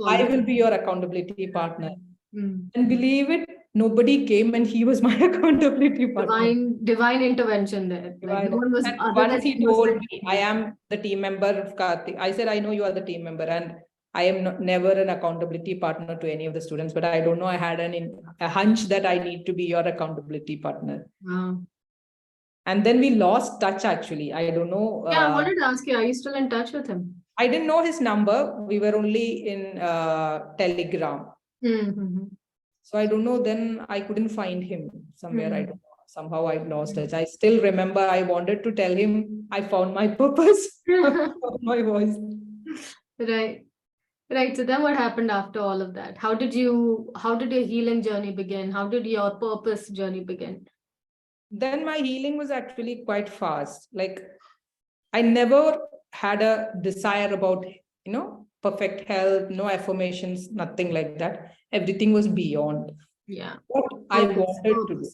I will be your accountability partner. And believe it, nobody came and he was my accountability partner. Divine intervention there. Once he told me, I am the team member of Karthik. I said, I know you are the team member, and I am never an accountability partner to any of the students, but I don't know, I had a hunch that I need to be your accountability partner. Wow. And then we lost touch, actually. I don't know. Yeah, I wanted to ask you, are you still in touch with him? I didn't know his number. We were only in Telegram. So I don't know, then I couldn't find him somewhere. I don't know. Somehow I lost touch. I still remember I wanted to tell him I found my purpose. My voice. Right. So then what happened after all of that? How did your healing journey begin? How did your purpose journey begin? Then my healing was actually quite fast. Like, I never had a desire about, perfect health, no affirmations, nothing like that. Everything was beyond. Yeah. What I wanted to do.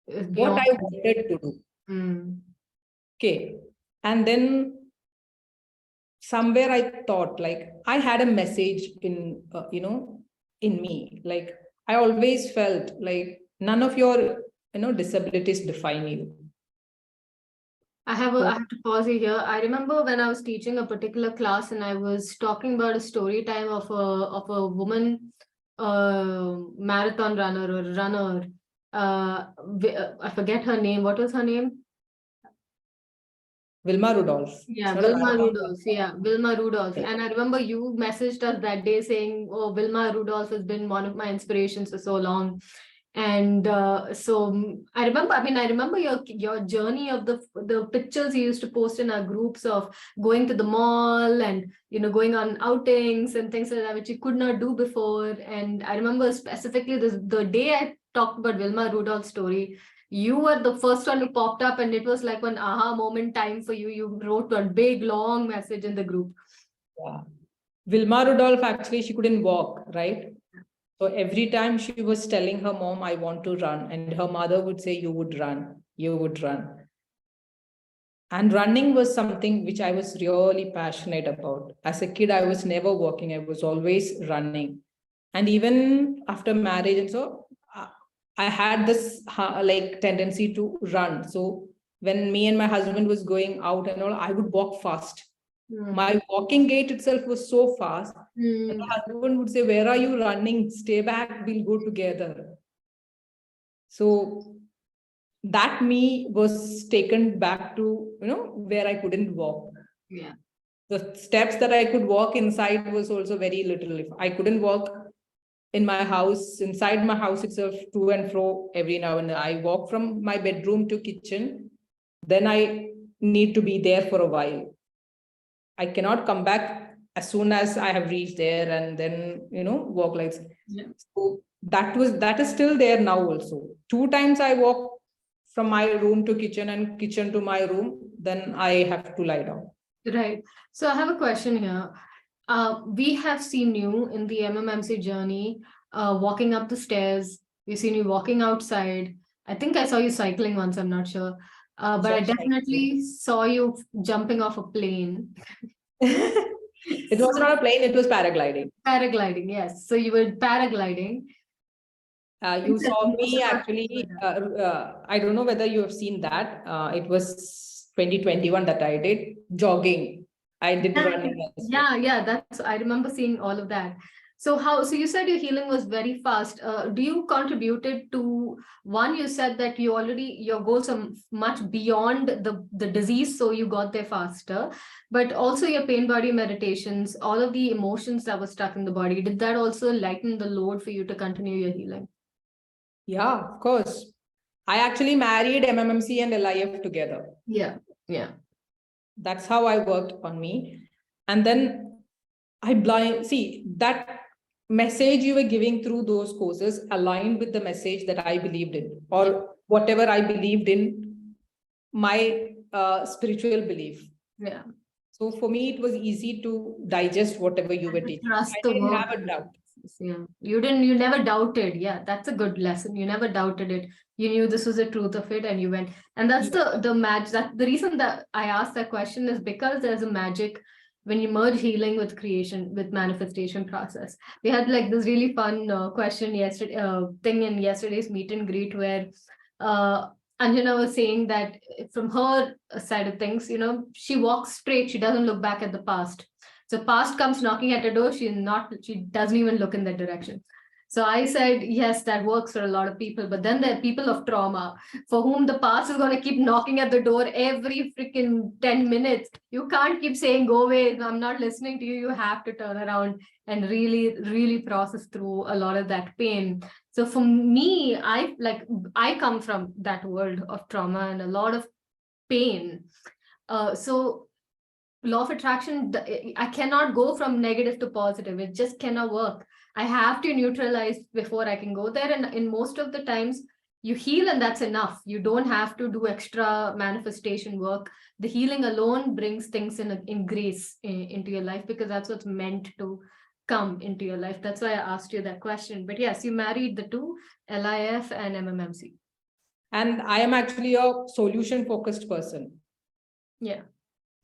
What I wanted to do. Okay. And then somewhere I thought, like, I had a message in, in me. Like, I always felt like none of your, disabilities define you. I have to pause you here. I remember when I was teaching a particular class and I was talking about a story time of a woman marathon runner or runner. I forget her name. What was her name? Wilma Rudolph. Yeah, Wilma Rudolph. Yeah, Wilma Rudolph. And I remember you messaged us that day saying, oh, Wilma Rudolph has been one of my inspirations for so long. And I remember your journey of the pictures you used to post in our groups of going to the mall and going on outings and things like that, which you could not do before. And I remember specifically the day I talked about Wilma Rudolph's story, you were the first one who popped up, and it was like one aha moment time for you. You wrote one big long message in the group. Yeah. Wilma Rudolph, actually, she couldn't walk, right? So every time she was telling her mom, I want to run. And her mother would say, you would run, you would run. And running was something which I was really passionate about. As a kid, I was never walking. I was always running. And even after marriage, and so I had this like tendency to run. So when me and my husband was going out and all, I would walk fast. My walking gait itself was so fast. And my husband would say, where are you running? Stay back, we'll go together. So that me was taken back to, where I couldn't walk. Yeah. The steps that I could walk inside was also very little. If I couldn't walk in my house, inside my house itself, to and fro every now and then. I walk from my bedroom to kitchen. Then I need to be there for a while. I cannot come back as soon as I have reached there and then, walk like. Yeah. So that is still there now also. 2 times I walk from my room to kitchen and kitchen to my room, then I have to lie down. Right. So I have a question here. We have seen you in the MMMC journey, walking up the stairs. We've seen you walking outside. I think I saw you cycling once, I'm not sure. But I definitely saw you jumping off a plane. It was not a plane, it was paragliding. Paragliding, yes. So you were paragliding. You saw me actually, I don't know whether you have seen that. It was 2021 that I did jogging. I did running. Yeah, I remember seeing all of that. So you said your healing was very fast. Do you contributed to one? You said that your goals are much beyond the disease, so you got there faster. But also your pain body meditations, all of the emotions that were stuck in the body, did that also lighten the load for you to continue your healing? Yeah, of course. I actually married MMMC and LIF together. Yeah. That's how I worked on me. And then that message you were giving through those courses aligned with the message that I believed in, or whatever I believed in, my spiritual belief. Yeah. So for me, it was easy to digest whatever you were teaching. I didn't have a doubt. Yeah, you never doubted. Yeah, that's a good lesson. You never doubted it. You knew this was the truth of it and you went. And that's the magic. That the reason that I asked that question is because there's a magic when you merge healing with creation, with manifestation process. We had like this really fun question yesterday, thing in yesterday's meet and greet where Anjana was saying that from her side of things, she walks straight. She doesn't look back at the past. So past comes knocking at her door, she doesn't even look in that direction. So I said, yes, that works for a lot of people. But then there are people of trauma for whom the past is going to keep knocking at the door every freaking 10 minutes. You can't keep saying, go away, I'm not listening to you. You have to turn around and really, really process through a lot of that pain. So for me, I come from that world of trauma and a lot of pain. So law of attraction, I cannot go from negative to positive. It just cannot work. I have to neutralize before I can go there. And in most of the times, you heal and that's enough. You don't have to do extra manifestation work. The healing alone brings things in grace into your life, because that's what's meant to come into your life. That's why I asked you that question. But yes, you married the two, LIF and MMMC. And I am actually a solution-focused person. Yeah.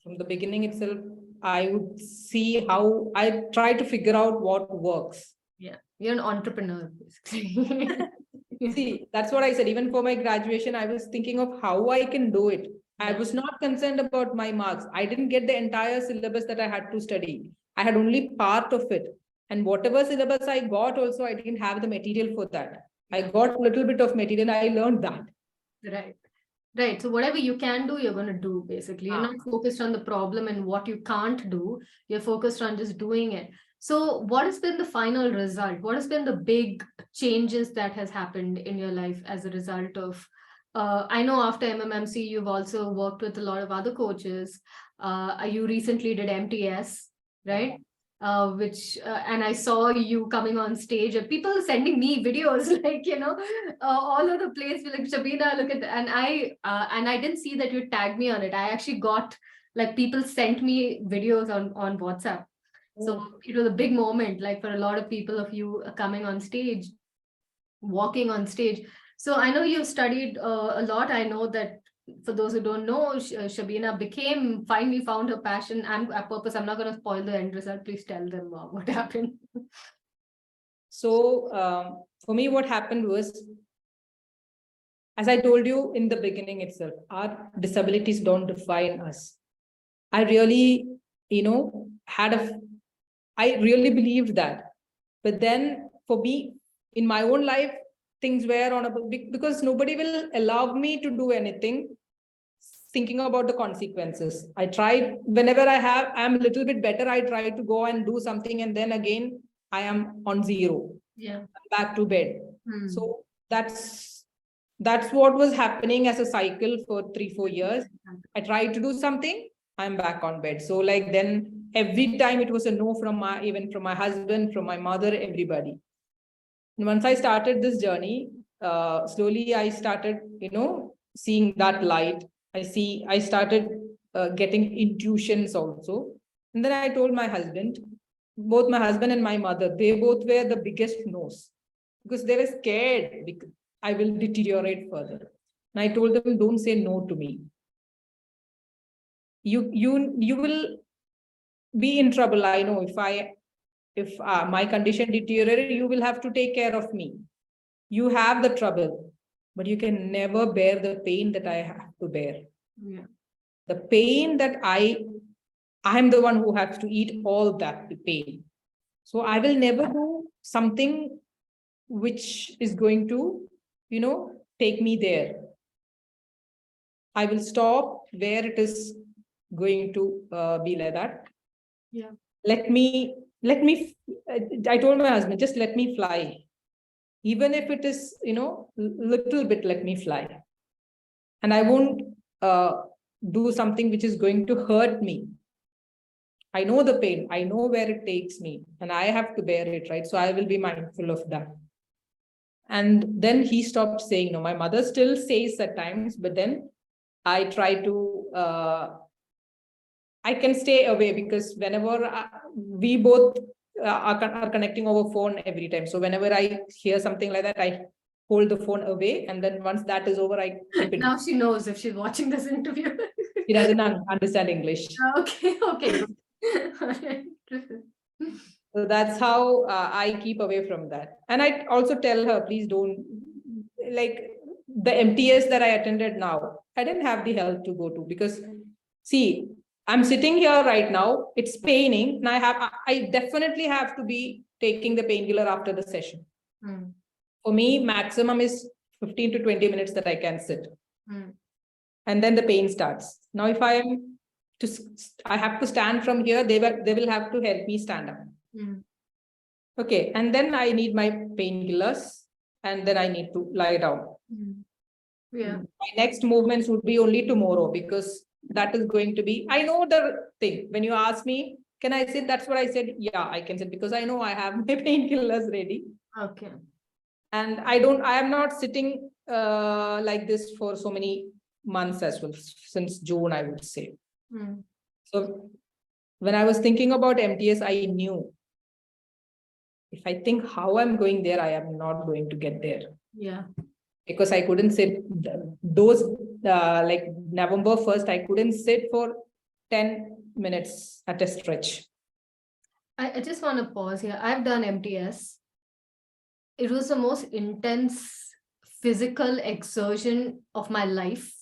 From the beginning itself, I would see how I try to figure out what works. Yeah, you're an entrepreneur, basically. See, that's what I said. Even for my graduation, I was thinking of how I can do it. I was not concerned about my marks. I didn't get the entire syllabus that I had to study. I had only part of it. And whatever syllabus I got also, I didn't have the material for that. I got a little bit of material. I learned that. Right. So whatever you can do, you're going to do, basically. You're not focused on the problem and what you can't do. You're focused on just doing it. So what has been the final result? What has been the big changes that has happened in your life as a result of, I know after MMMC, you've also worked with a lot of other coaches. You recently did MTS, right? And I saw you coming on stage and people sending me videos like, all over the place. Like, Shabina, look at that. And I didn't see that you tagged me on it. I actually got, like, people sent me videos on WhatsApp. So it was a big moment, like for a lot of people, of you coming on stage, walking on stage. So I know you've studied a lot. I know that for those who don't know, Shabina finally found her passion and a purpose. I'm not going to spoil the end result. Please tell them what happened. So for me, what happened was, as I told you in the beginning itself, our disabilities don't define us. I really, I really believed that. But then for me, in my own life, things were on a big, because nobody will allow me to do anything thinking about the consequences. I tried whenever I'm a little bit better, I try to go and do something, and then again, I am on zero. Yeah. Back to bed. So that's what was happening as a cycle for 3-4 years. I tried to do something, I'm back on bed. So like then every time it was a no from even from my husband, from my mother, everybody. And once I started this journey, slowly I started, seeing that light. I started getting intuitions also. And then I told my husband, both my husband and my mother, they both were the biggest no's, because they were scared because I will deteriorate further. And I told them, don't say no to me. You will be in trouble. I know if my condition deteriorated, you will have to take care of me. You have the trouble, but you can never bear the pain that I have to bear. Yeah. The pain that I'm the one who has to eat all that pain. So I will never do something which is going to, take me there. I will stop where it is going to be like that. Yeah. Let me, I told my husband, just let me fly. Even if it is, little bit, let me fly. And I won't do something which is going to hurt me. I know the pain, I know where it takes me, and I have to bear it, right? So I will be mindful of that. And then he stopped saying no. My mother still says at times, but then I try to, I can stay away, because whenever we both are connecting over phone every time. So whenever I hear something like that, I hold the phone away. And then once that is over, I keep it. Now she knows if she's watching this interview. She doesn't understand English. Okay. So that's how I keep away from that. And I also tell her, please don't, like the MTS that I attended now, I didn't have the health to go to, because see, I'm sitting here right now, it's paining, and I definitely have to be taking the painkiller after the session. For me, maximum is 15 to 20 minutes that I can sit. And then the pain starts. Now, if I have to stand from here, they will have to help me stand up. Okay, and then I need my painkillers, and then I need to lie down. Yeah. My next movements would be only tomorrow, because that is going to be, I know the thing. When you ask me, can I sit? That's what I said. Yeah, I can sit, because I know I have my painkillers ready. Okay. And I am not sitting like this for so many months as well, since June, I would say. So when I was thinking about MTS, I knew if I think how I'm going there, I am not going to get there. Yeah. Because I couldn't sit those, like November 1st, I couldn't sit for 10 minutes at a stretch. I just want to pause here. I've done MTS. It was the most intense physical exertion of my life.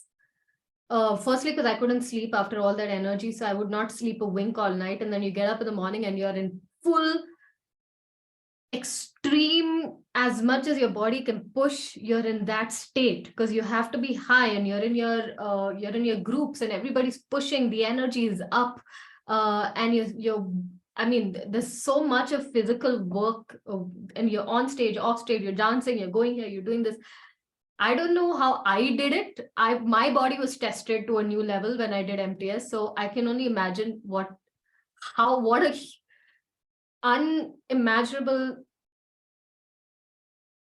Firstly, because I couldn't sleep after all that energy. So I would not sleep a wink all night. And then you get up in the morning and you're in full extreme, as much as your body can push, you're in that state, because you have to be high and you're in your groups and everybody's pushing, the energy is up, and you're I mean, there's so much of physical work, and you're on stage, off stage, you're dancing, you're going here, you're doing this. I don't know how I did it. My body was tested to a new level when I did MTS. So I can only imagine what a unimaginable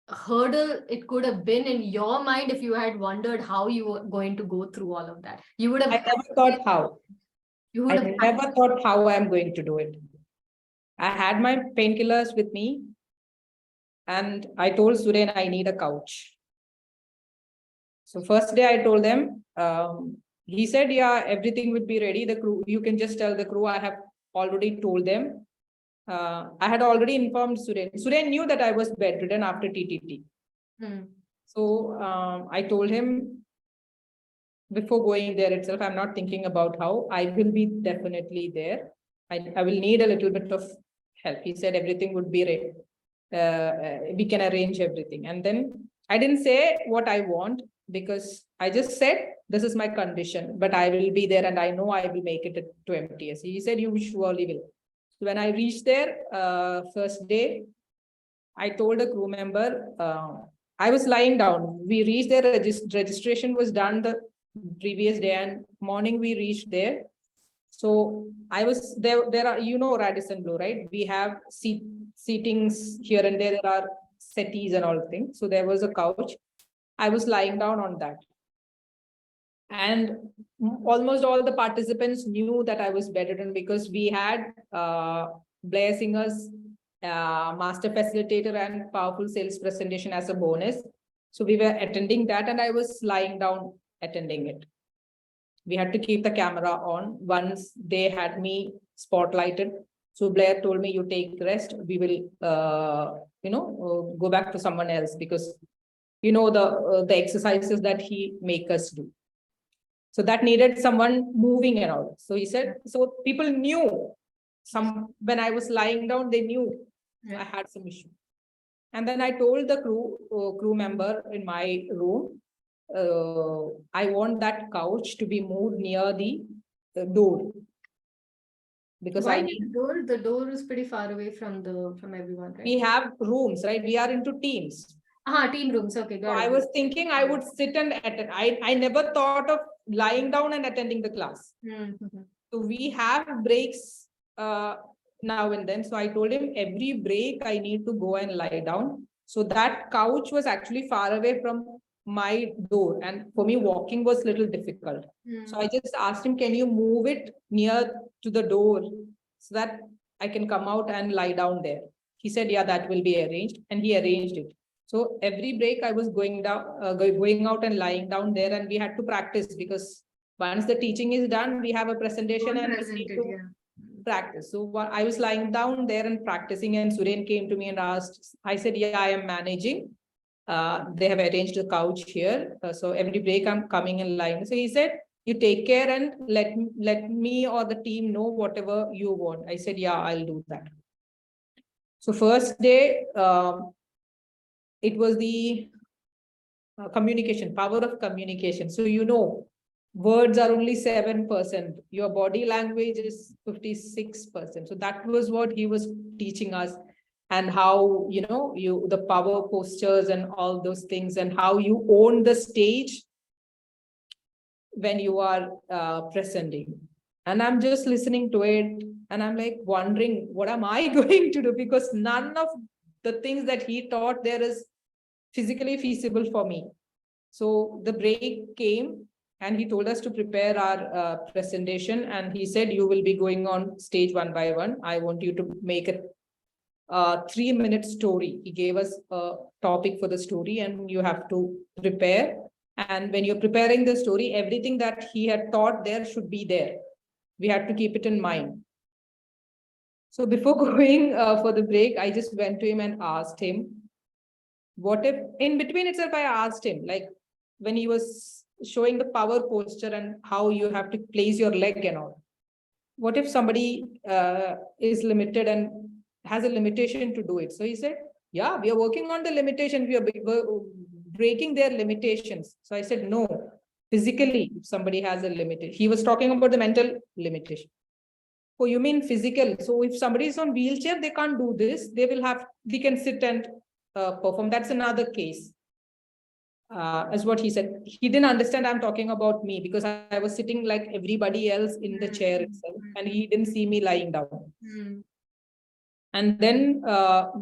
hurdle it could have been in your mind if you had wondered how you were going to go through all of that. You would have I never thought how. you would have I never thought how I'm going to do it. I had my painkillers with me, and I told Suren I need a couch. So first day I told them, he said, yeah, everything would be ready. The crew, you can just tell the crew, I have already told them. I had already informed Suren. Suren knew that I was bedridden after TTT. So I told him before going there itself, I'm not thinking about how. I will be definitely there. I will need a little bit of help. He said everything would be ready. We can arrange everything. And then I didn't say what I want, because I just said, this is my condition, but I will be there and I know I will make it to MTS. He said, you surely will. So when I reached there, first day, I told a crew member, I was lying down. We reached there, registration was done the previous day, and morning we reached there. So I was there. There are, you know, Radisson Blu, right? We have seatings here and there. There are settees and all things. So there was a couch. I was lying down on that. And almost all the participants knew that I was bedridden, because we had Blair Singer's master facilitator and powerful sales presentation as a bonus. So we were attending that, and I was lying down attending it. We had to keep the camera on. Once they had me spotlighted, so Blair told me, you take rest. We will, go back to someone else, because, the exercises that he make us do. So that needed someone moving and all. So he said, so people knew when I was lying down, they knew I had some issue. And then I told the crew member in my room, I want that couch to be moved near the door. Because why the door is pretty far away from everyone, right? We have rooms, right? We are into teams. Team rooms. Okay, got it. I was thinking I would sit and attend. I never thought of lying down and attending the class. So we have breaks now and then. So I told him every break I need to go and lie down. So that couch was actually far away from my door, and for me walking was a little difficult. So I just asked him, can you move it near to the door so that I can come out and lie down there? He said, yeah, that will be arranged, and he arranged it. So every break I was going out and lying down there, and we had to practice, because once the teaching is done, we have a presentation and we need to practice. So I was lying down there and practicing, and Suren came to me and asked, I said, yeah, I am managing. They have arranged a couch here. So every break I'm coming and lying. So he said, you take care and let me or the team know whatever you want. I said, yeah, I'll do that. So first day, it was the communication, power of communication. So, words are only 7%. Your body language is 56%. So that was what he was teaching us, and how, the power postures and all those things, and how you own the stage when you are presenting. And I'm just listening to it, and I'm like wondering, what am I going to do? Because none of the things that he taught there is physically feasible for me. So the break came, and he told us to prepare our presentation. And he said, you will be going on stage one by one. I want you to make a 3-minute story. He gave us a topic for the story, and you have to prepare. And when you're preparing the story, everything that he had taught there should be there. We had to keep it in mind. So before going for the break, I just went to him and asked him, what if, in between itself, I asked him, like when he was showing the power posture and how you have to place your leg and all, what if somebody is limited and has a limitation to do it? So he said, yeah, we are working on the limitation. We are breaking their limitations. So I said, no, physically, if somebody has a limitation. He was talking about the mental limitation. Oh, you mean physical? So if somebody is on wheelchair, they can't do this. They can sit and perform. That's another case. As what he said. He didn't understand I'm talking about me because I was sitting like everybody else in the chair itself, and he didn't see me lying down. And then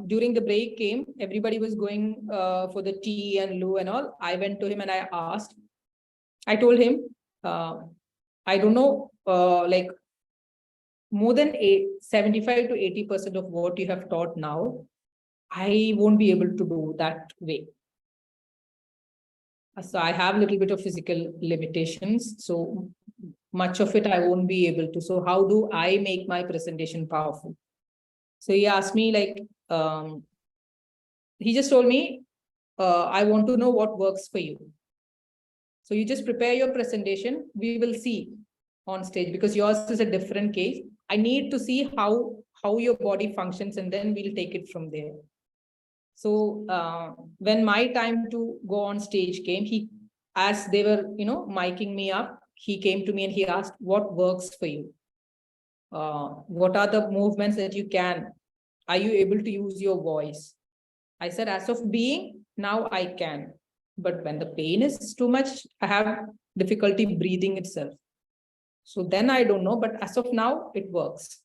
during the break came, everybody was going for the tea and loo and all. I went to him and I told him, I don't know, like more than 75 to 80% of what you have taught now, I won't be able to do that way. So I have a little bit of physical limitations. So much of it I won't be able to. So how do I make my presentation powerful? So he asked me like, he just told me, I want to know what works for you. So you just prepare your presentation. We will see on stage because yours is a different case. I need to see how your body functions, and then we'll take it from there. So when my time to go on stage came, as they were, miking me up, he came to me and he asked, what works for you? What are the movements that you can? Are you able to use your voice? I said, as of being, now I can. But when the pain is too much, I have difficulty breathing itself. So then I don't know, but as of now, it works.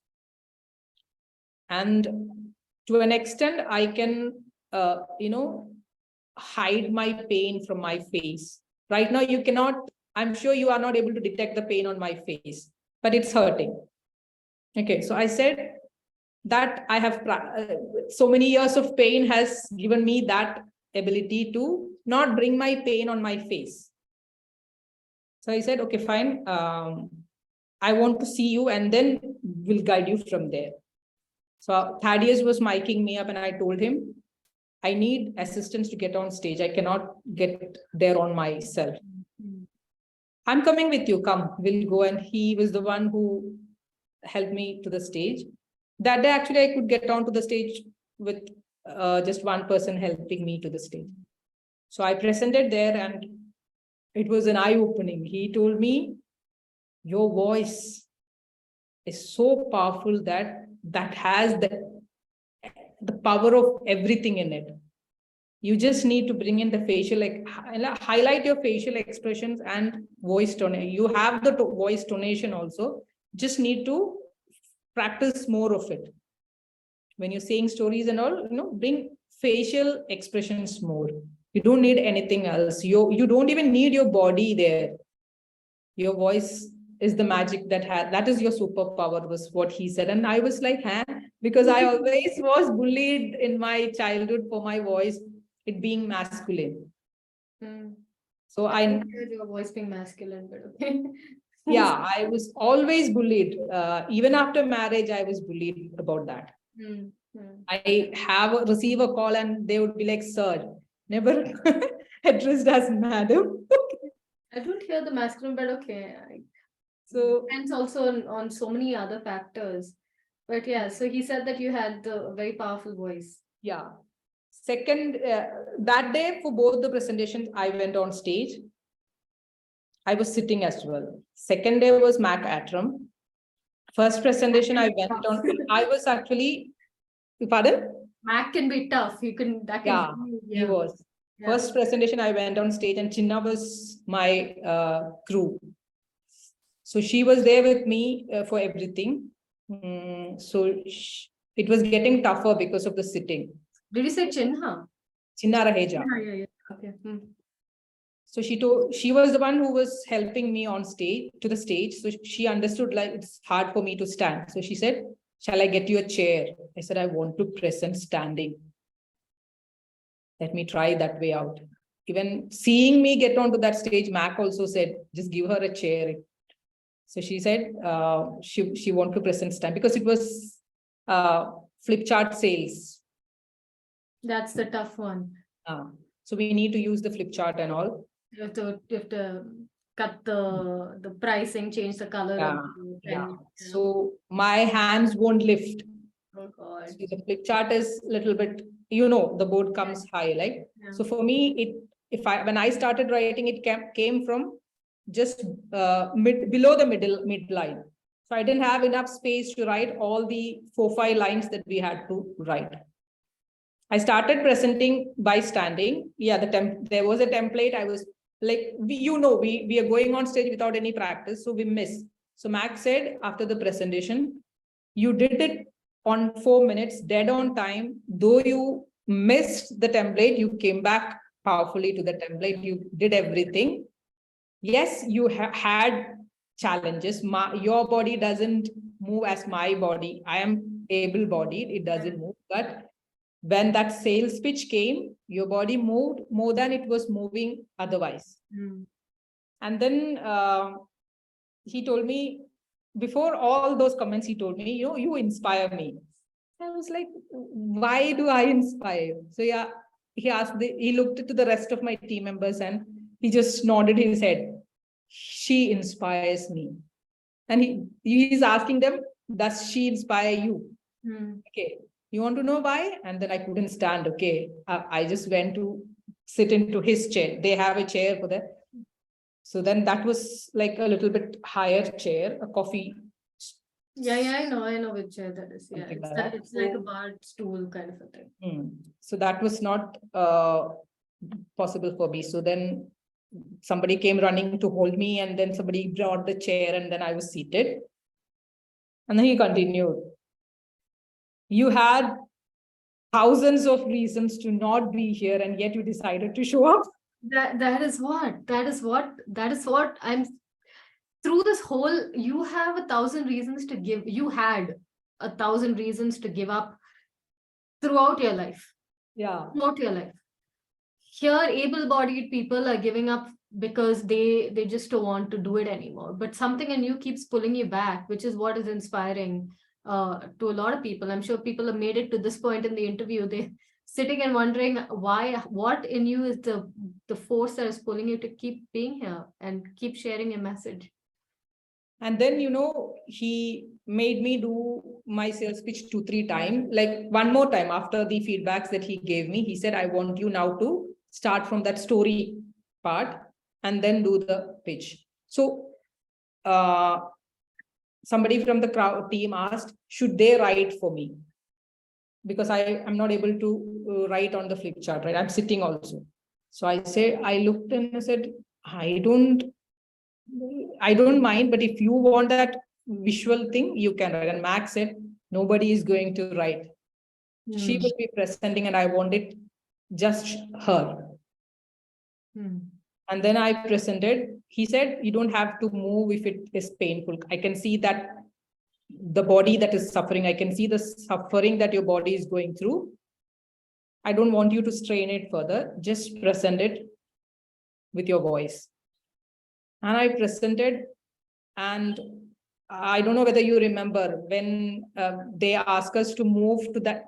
And to an extent, I can, hide my pain from my face. Right now, you cannot, I'm sure you are not able to detect the pain on my face, but it's hurting. Okay, so I said that I have so many years of pain has given me that ability to not bring my pain on my face. So I said, okay, fine. I want to see you and then we'll guide you from there. So Thaddeus was miking me up and I told him, I need assistance to get on stage. I cannot get there on myself. I'm coming with you. Come, we'll go. And he was the one who helped me to the stage. That day, actually, I could get onto the stage with just one person helping me to the stage. So I presented there and it was an eye-opening. He told me, your voice is so powerful that has the power of everything in it. You just need to bring in the facial, highlight your facial expressions and voice tonation. You have the voice tonation also. Just need to practice more of it. When you're saying stories and all, bring facial expressions more. You don't need anything else. You don't even need your body there. Your voice is the magic that is your superpower, was what he said. And I was like, because I always was bullied in my childhood for my voice, it being masculine. So I heard your voice being masculine, but okay. Yeah, I was always bullied. Even after marriage, I was bullied about that. I receive a call and they would be like, sir, never addressed as madam. I don't hear the masculine, but okay. So depends also on so many other factors. But yeah, so he said that you had a very powerful voice. Yeah. Second, that day for both the presentations, I went on stage. I was sitting as well. Second day was Mac Attram. First presentation I went on, I was actually, pardon? Mac can be tough. He was. Yeah. First presentation I went on stage and Chinna was my crew. So she was there with me for everything. So it was getting tougher because of the sitting. Did you say Chinna? Chinna Raheja. Yeah. Okay. So she was the one who was helping me on stage to the stage. So she understood like it's hard for me to stand. So she said, shall I get you a chair? I said, I want to present standing. Let me try that way out. Even seeing me get onto that stage, Mac also said, just give her a chair. So she said she want to present stand because it was flip chart sales. That's the tough one. So we need to use the flip chart and all. You have to cut the pricing, change the color. Yeah. So my hands won't lift. Oh God. So the flip chart is a little bit, the board comes high, like. Yeah. So for me, when I started writing, it came from just below the midline. So I didn't have enough space to write all the 4-5 lines that we had to write. I started presenting by standing. Yeah, there was a template. I was like, we are going on stage without any practice, so we missed. So Max said after the presentation, you did it on 4 minutes, dead on time. Though you missed the template, you came back powerfully to the template. You did everything. Yes, you had challenges. Your body doesn't move as my body. I am able-bodied. It doesn't move, but when that sales pitch came, your body moved more than it was moving otherwise. And then he told me, before all those comments, he told me, you inspire me. I was like, why do I inspire you? So yeah, he looked to the rest of my team members and he just nodded his head. She inspires me. And he's asking them, does she inspire you? Okay. You want to know why? And then I couldn't stand. Okay. I just went to sit into his chair. They have a chair for that. So then that was like a little bit higher chair, a coffee. Yeah, I know which chair that is. Yeah, it's like a So, bar stool kind of a thing. So that was not possible for me. So then somebody came running to hold me, and then somebody brought the chair, and then I was seated. And then he continued. You had thousands of reasons to not be here, and yet you decided to show up. That is what I'm through this whole. You have 1,000 reasons to give. You had 1,000 reasons to give up throughout your life. Yeah. Throughout your life. Here, able-bodied people are giving up because they just don't want to do it anymore. But something in you keeps pulling you back, which is what is inspiring to a lot of people. I'm sure people have made it to this point in the interview. They're sitting and wondering what in you is the force that is pulling you to keep being here and keep sharing your message. And then, he made me do my sales pitch 2-3 times, like one more time after the feedbacks that he gave me. He said, I want you now to start from that story part and then do the pitch. So somebody from the crowd team asked, should they write for me? Because I'm not able to write on the flip chart, right? I'm sitting also. So I looked and I said, I don't mind, but if you want that visual thing, you can write. And Max said, nobody is going to write. She will be presenting and I want it just her. And then I presented. He said, you don't have to move if it is painful. I can see that the body that is suffering, I can see the suffering that your body is going through. I don't want you to strain it further. Just present it with your voice. And I presented, and I don't know whether you remember when they asked us to move to the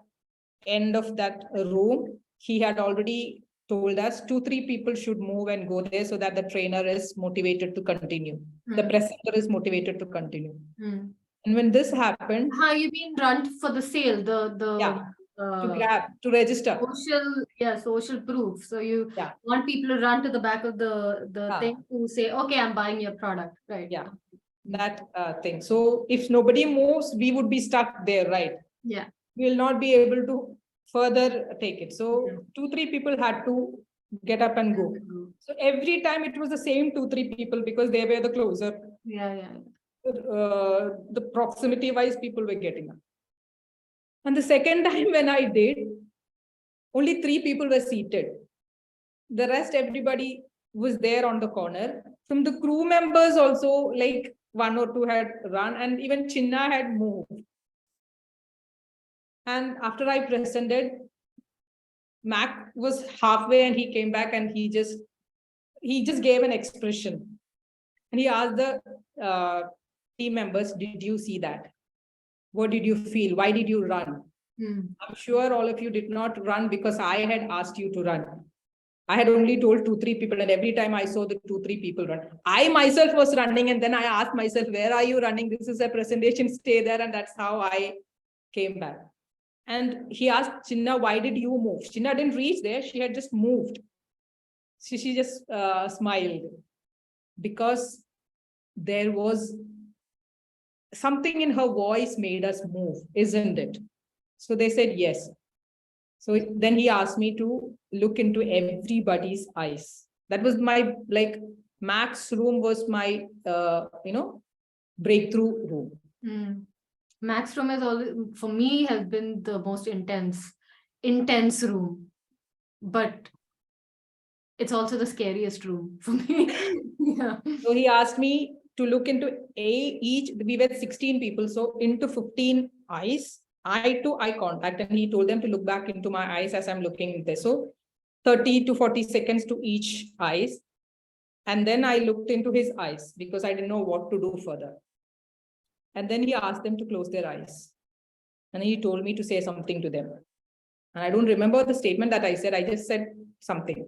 end of that room. He had already told us 2-3 people should move and go there so that the trainer is motivated to continue. The presenter is motivated to continue. And when this happened, you mean run for the sale, to register. Social proof. So you want people to run to the back of the thing to say, okay, I'm buying your product, right? Yeah, that thing. So if nobody moves, we would be stuck there, right? Yeah. We will not be able to further take it. So 2-3 people had to get up and go. So every time it was the same 2-3 people because they were the closer. Yeah. The proximity wise people were getting up. And the second time when I did, only 3 people were seated. The rest, everybody was there on the corner. From the crew members also, like 1 or 2 had run, and even Chinna had moved. And after I presented, Mac was halfway and he came back and he just gave an expression. And he asked the team members, did you see that? What did you feel? Why did you run? I'm sure all of you did not run because I had asked you to run. I had only told 2-3 people, and every time I saw the 2-3 people run, I myself was running, and then I asked myself, where are you running? This is a presentation, stay there. And that's how I came back. And he asked Chinna, why did you move? Chinna didn't reach there. She had just moved. She just smiled because there was something in her voice made us move, isn't it? So they said yes. So then he asked me to look into everybody's eyes. That was my, like, Mac's room was my, breakthrough room. Mm. Mac's room is always, for me, has been the most intense room, but it's also the scariest room for me. Yeah. So he asked me to look into each, we were 16 people, so into 15 eyes, eye to eye contact, and he told them to look back into my eyes as I'm looking there. So 30 to 40 seconds to each eyes. And then I looked into his eyes because I didn't know what to do further. And then he asked them to close their eyes. And he told me to say something to them. And I don't remember the statement that I said, I just said something.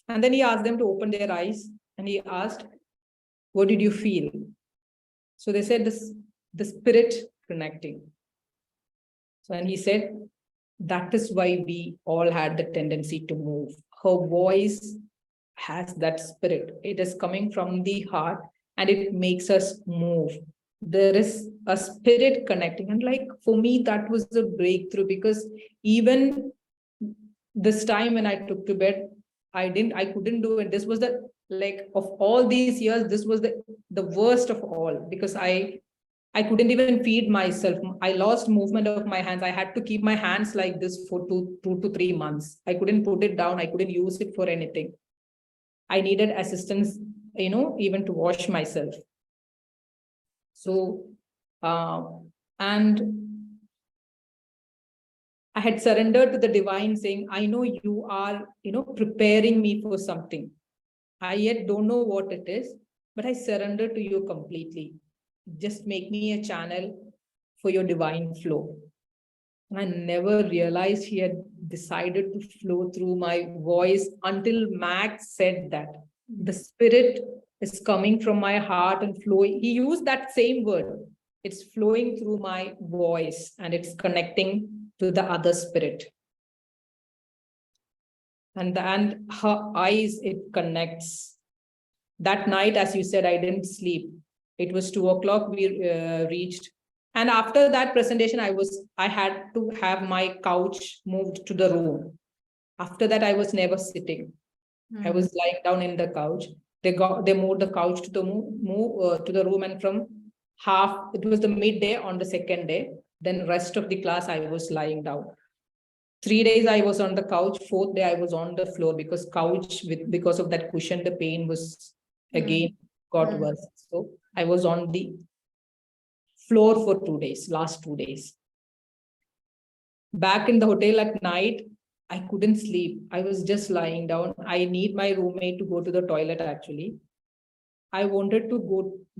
And then he asked them to open their eyes and he asked, what did you feel? So they said the spirit connecting. So, and he said, that is why we all had the tendency to move. Her voice has that spirit. It is coming from the heart and it makes us move. There is a spirit connecting. And like, for me, that was the breakthrough, because even this time when I took to bed, I couldn't do it. This was the, like, of all these years, this was the worst of all, because I couldn't even feed myself. I lost movement of my hands. I had to keep my hands like this for two to 3 months. I couldn't put it down. I couldn't use it for anything. I needed assistance, even to wash myself. So, and I had surrendered to the divine, saying, I know you are, preparing me for something. I yet don't know what it is, but I surrender to you completely. Just make me a channel for your divine flow. I never realized he had decided to flow through my voice until Max said that. The spirit is coming from my heart and flowing. He used that same word. It's flowing through my voice and it's connecting to the other spirit. And her eyes, it connects. That night, as you said, I didn't sleep. It was 2 o'clock, we reached. And after that presentation, I had to have my couch moved to the room. After that, I was never sitting. I was lying down in the couch. They moved the couch to the room, and from it was the midday on the second day. Then rest of the class, I was lying down. 3 days I was on the couch. 4th day I was on the floor, because because of that cushion, the pain was again got worse. So I was on the floor for 2 days, last 2 days. Back in the hotel at night, I couldn't sleep. I was just lying down. I need my roommate to go to the toilet, actually. I wanted to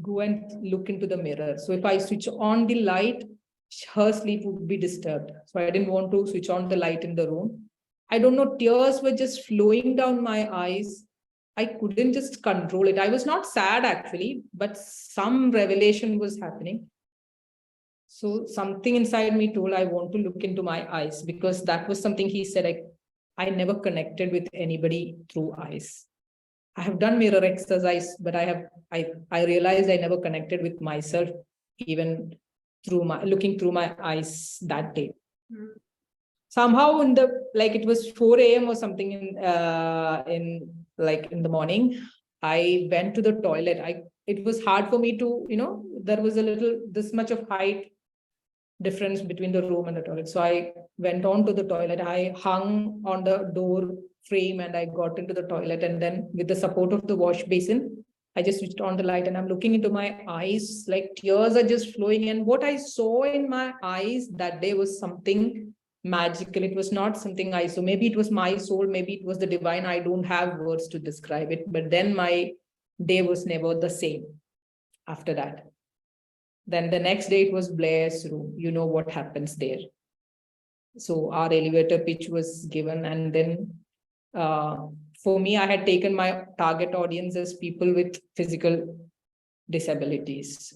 go and look into the mirror. So if I switch on the light, her sleep would be disturbed. So I didn't want to switch on the light in the room. I don't know, tears were just flowing down my eyes. I couldn't just control it. I was not sad, actually, but some revelation was happening. So something inside me told I want to look into my eyes, because that was something he said. I never connected with anybody through eyes. I have done mirror exercise, but I realized I never connected with myself, even through looking through my eyes that day. Somehow it was 4 a.m. or something in the morning, I went to the toilet. It was hard for me to, there was this much of height difference between the room and the toilet. So I went on to the toilet. I hung on the door frame and I got into the toilet. And then with the support of the wash basin, I just switched on the light and I'm looking into my eyes, like tears are just flowing. And what I saw in my eyes that day was something magical. It was not something I saw. Maybe it was my soul. Maybe it was the divine. I don't have words to describe it. But then my day was never the same after that. Then the next day it was Blair's room. You know what happens there. So our elevator pitch was given. And then for me, I had taken my target audience as people with physical disabilities.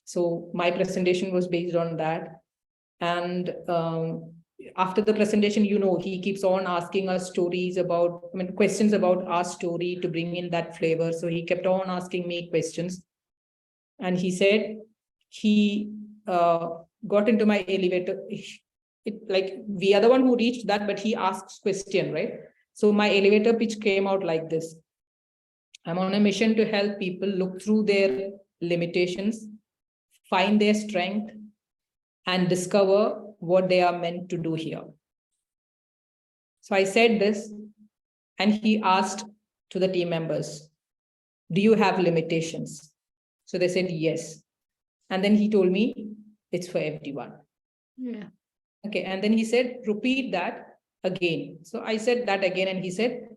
So my presentation was based on that. And after the presentation, he keeps on asking us questions about our story to bring in that flavor. So he kept on asking me questions. And he said, he got into my elevator. Like we are the one who reached that, but he asks question, right? So my elevator pitch came out like this. I'm on a mission to help people look through their limitations, find their strength, and discover what they are meant to do here. So I said this, and he asked to the team members, do you have limitations? So they said yes. And then he told me, it's for everyone. Yeah. Okay, and then he said, repeat that again. So I said that again, and he said,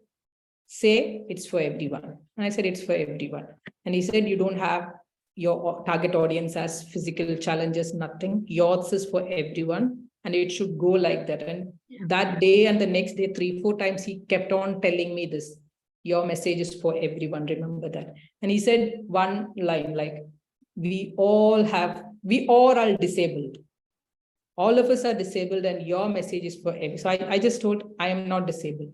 say it's for everyone. And I said, it's for everyone. And he said, you don't have your target audience as physical challenges, nothing. Yours is for everyone, and it should go like that. And that day and the next day, 3-4 times, he kept on telling me this. Your message is for everyone, remember that. And he said one line like, we all are disabled. All of us are disabled, and your message is for everyone. So I just told, I am not disabled.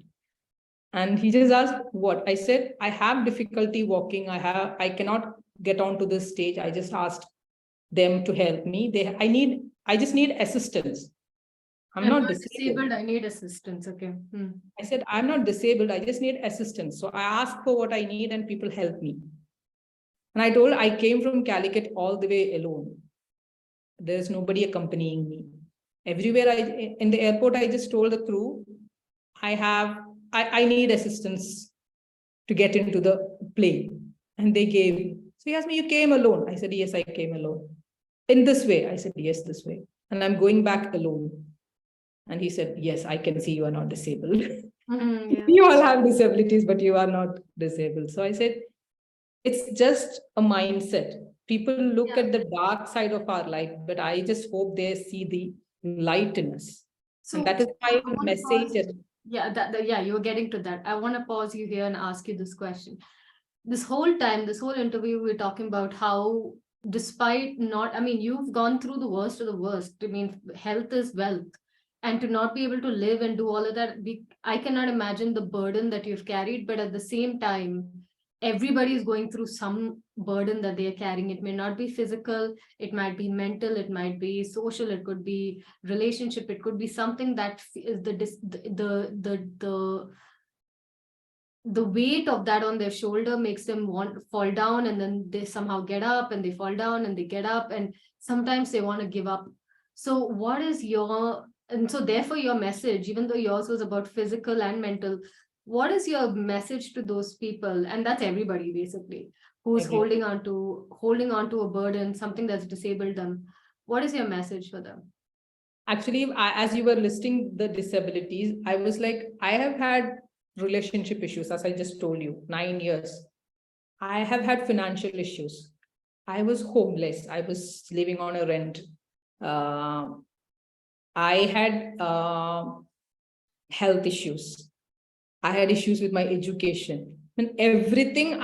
And he just asked what? I said, I have difficulty walking. I cannot get onto this stage. I just asked them to help me. I just need assistance. I'm not disabled. I need assistance. Okay. I said, I'm not disabled. I just need assistance. So I asked for what I need and people help me. And I told, I came from Calicut all the way alone. There's nobody accompanying me. Everywhere in the airport, I just told the crew, I need assistance to get into the plane. And they gave. So he asked me, you came alone? I said, yes, I came alone. In this way? I said, yes, this way. And I'm going back alone. And he said, yes, I can see you are not disabled. Yeah. You all have disabilities, but you are not disabled. So I said, it's just a mindset. People look at the dark side of our life, but I just hope they see the light in us. So and that is my message. Yeah, you were getting to that. I want to pause you here and ask you this question. This whole interview, we're talking about how, despite you've gone through the worst of the worst. I mean, health is wealth. And to not be able to live and do all of that, I cannot imagine the burden that you've carried. But at the same time, everybody is going through some burden that they are carrying. It may not be physical, it might be mental, it might be social, it could be relationship, it could be something that is the weight of that on their shoulder makes them want to fall down, and then they somehow get up, and they fall down and they get up, and sometimes they want to give up. So what is so therefore your message, even though yours was about physical and mental, what is your message to those people? And that's everybody basically who's holding on to a burden, something that's disabled them. What is your message for them? Actually, as you were listing the disabilities, I was like, I have had relationship issues, as I just told you, 9 years. I have had financial issues. I was homeless. I was living on a rent. I had health issues. I had issues with my education and everything,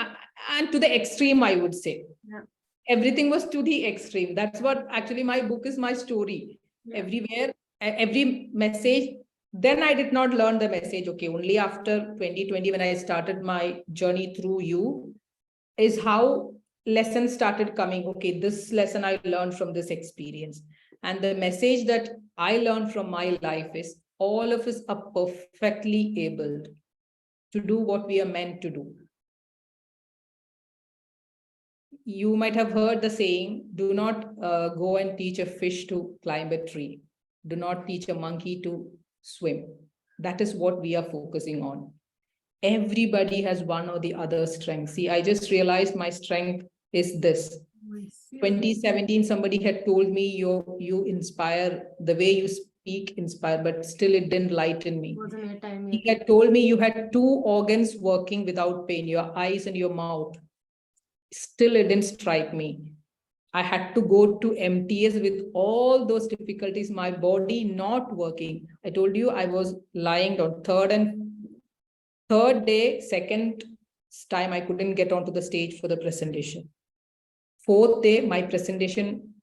and to the extreme, I would say. Yeah. Everything was to the extreme. That's what actually my book is, my story. Yeah. Everywhere, every message. Then I did not learn the message. Okay, only after 2020, when I started my journey through you, is how lessons started coming. Okay, this lesson I learned from this experience. And the message that I learned from my life is all of us are perfectly able to do what we are meant to do. You might have heard the saying, do not go and teach a fish to climb a tree. Do not teach a monkey to swim. That is what we are focusing on. Everybody has one or the other strength. See, I just realized my strength is this. 2017, somebody had told me you inspire, the way you speak inspire, but still it didn't lighten me. Wasn't your time yet. He had told me you had 2 organs working without pain, your eyes and your mouth. Still it didn't strike me. I had to go to MTS with all those difficulties, my body not working. I told you I was lying down. Third day, second time I couldn't get onto the stage for the presentation. 4th day, my presentation,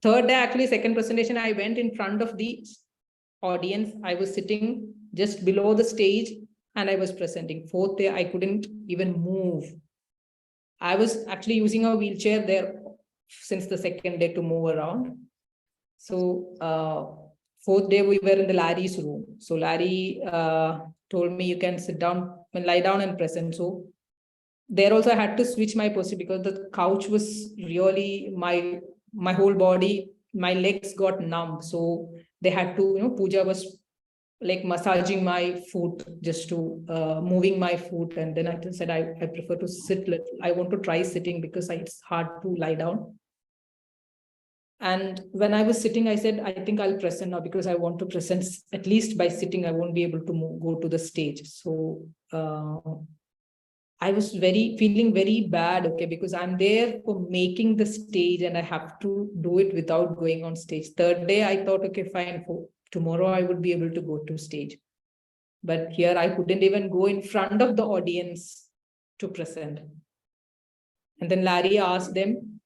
3rd day, actually, second presentation, I went in front of the audience. I was sitting just below the stage and I was presenting. 4th day, I couldn't even move. I was actually using a wheelchair there. since the second day to move around. So fourth day we were in the Larry's room. So Larry told me you can sit down and lie down and present. So there also I had to switch my posture because the couch was really my whole body, my legs got numb. So they had to, Pooja was like massaging my foot, just to moving my foot. And then I just said, I prefer to sit. I want to try sitting because it's hard to lie down. And when I was sitting, I said, I think I'll present now because I want to present. At least by sitting, I won't be able to go to the stage. So I was feeling very bad, okay, because I'm there for making the stage and I have to do it without going on stage. Third day, I thought, okay, fine, for tomorrow I would be able to go to stage. But here I couldn't even go in front of the audience to present. And then Larry asked them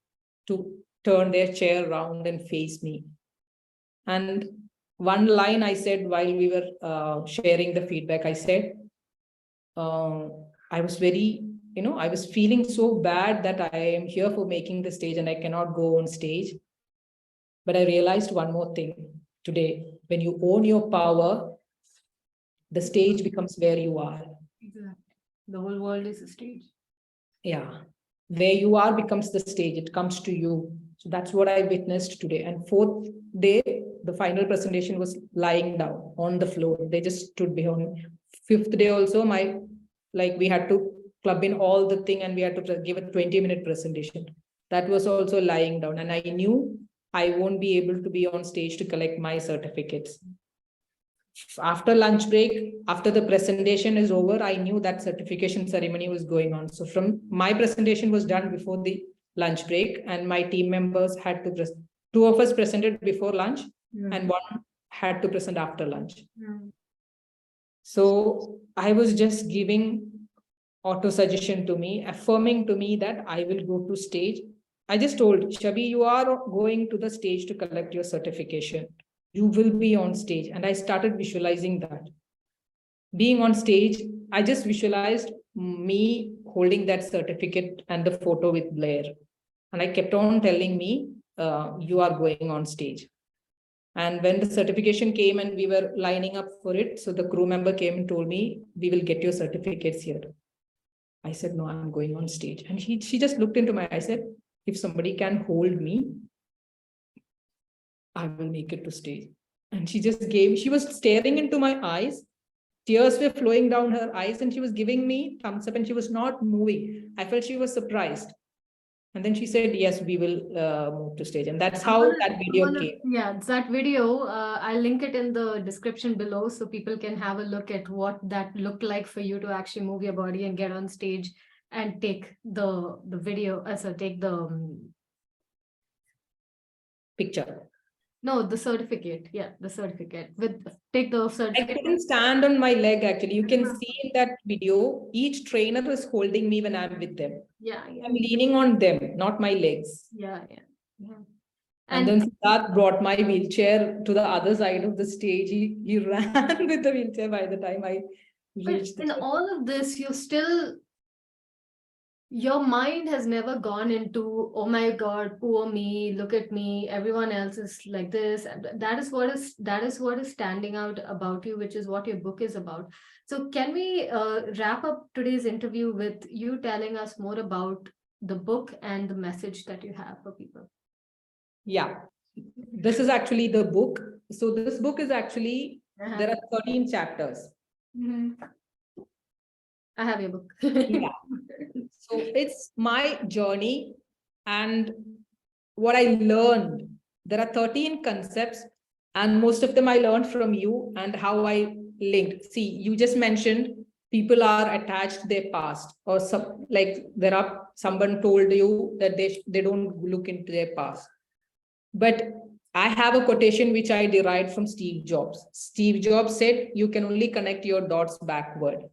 to turn their chair around and face me. And one line I said while we were sharing the feedback, I said, I was very, I was feeling so bad that I am here for making the stage and I cannot go on stage. But I realized one more thing today. When you own your power, the stage becomes where you are. Exactly. The whole world is a stage. Yeah. Where you are becomes the stage. It comes to you. So that's what I witnessed today. And fourth day, the final presentation was lying down on the floor. They just stood behind. Fifth day also, we had to club in all the thing and we had to give a 20-minute presentation. That was also lying down. And I knew I won't be able to be on stage to collect my certificates. After lunch break, after the presentation is over, I knew that certification ceremony was going on. So from my presentation was done before the lunch break and my team members had to present. Two of us presented before lunch and one had to present after lunch. So I was just giving auto suggestion to me, affirming to me that I will go to stage. I just told Shabi, you are going to the stage to collect your certification. You will be on stage. And I started visualizing that. Being on stage, I just visualized me holding that certificate and the photo with Blair. And I kept on telling me, you are going on stage. And when the certification came and we were lining up for it, so the crew member came and told me, we will get your certificates here. I said, no, I'm going on stage. And she just looked into my eyes, said, if somebody can hold me, I will make it to stage. And she was staring into my eyes. Tears were flowing down her eyes and she was giving me thumbs up and she was not moving. I felt she was surprised. And then she said, yes, we will move to stage. And that's how that video came. Yeah, that video, I'll link it in the description below so people can have a look at what that looked like for you to actually move your body and get on stage and take the video, take the picture. No, the certificate. Yeah, the certificate. Take the certificate. I couldn't stand on my leg, actually. You can see in that video, each trainer is holding me when I'm with them. Yeah. I'm leaning on them, not my legs. Yeah. And then Siddharth brought my wheelchair to the other side of the stage. He ran with the wheelchair by the time I reached. But in all of this, your mind has never gone into, oh my God, poor me, look at me, everyone else is like this. That is what is standing out about you, which is what your book is about. So can we wrap up today's interview with you telling us more about the book and the message that you have for people? Yeah, this is actually the book. So this book is actually, there are 13 chapters. I have your book. Yeah. So it's my journey and what I learned. There are 13 concepts and most of them I learned from you and how I linked. See, you just mentioned people are attached to their past, or someone told you that they don't look into their past. But I have a quotation which I derived from Steve Jobs. Steve Jobs said, you can only connect your dots backward.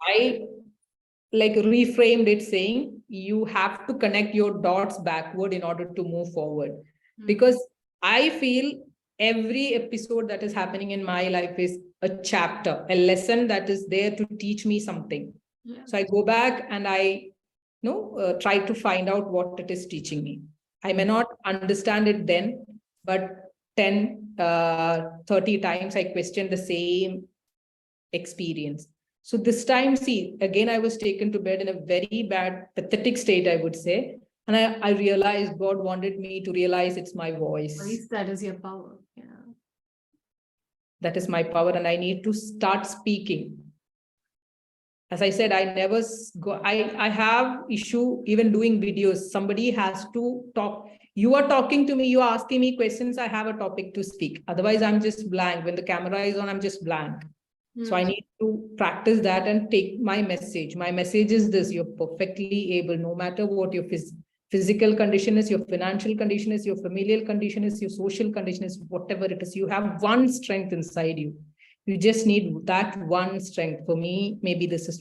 I reframed it saying, you have to connect your dots backward in order to move forward. Because I feel every episode that is happening in my life is a chapter, a lesson that is there to teach me something. So I go back and I try to find out what it is teaching me. I may not understand it then, but 10, 30 times I questioned the same experience. So this time, see, again, I was taken to bed in a very bad, pathetic state, I would say. And I realized God wanted me to realize it's my voice. Voice, that is your power. Yeah. That is my power, and I need to start speaking. As I said, I never go, I have issue even doing videos. Somebody has to talk. You are talking to me, you are asking me questions, I have a topic to speak. Otherwise, I'm just blank. When the camera is on, I'm just blank. So I need to practice that and take my message. My message is this: you're perfectly able, no matter what your physical condition is, your financial condition is, your familial condition is, your social condition is, whatever it is, you have one strength inside you. You just need that one strength. For me, maybe this is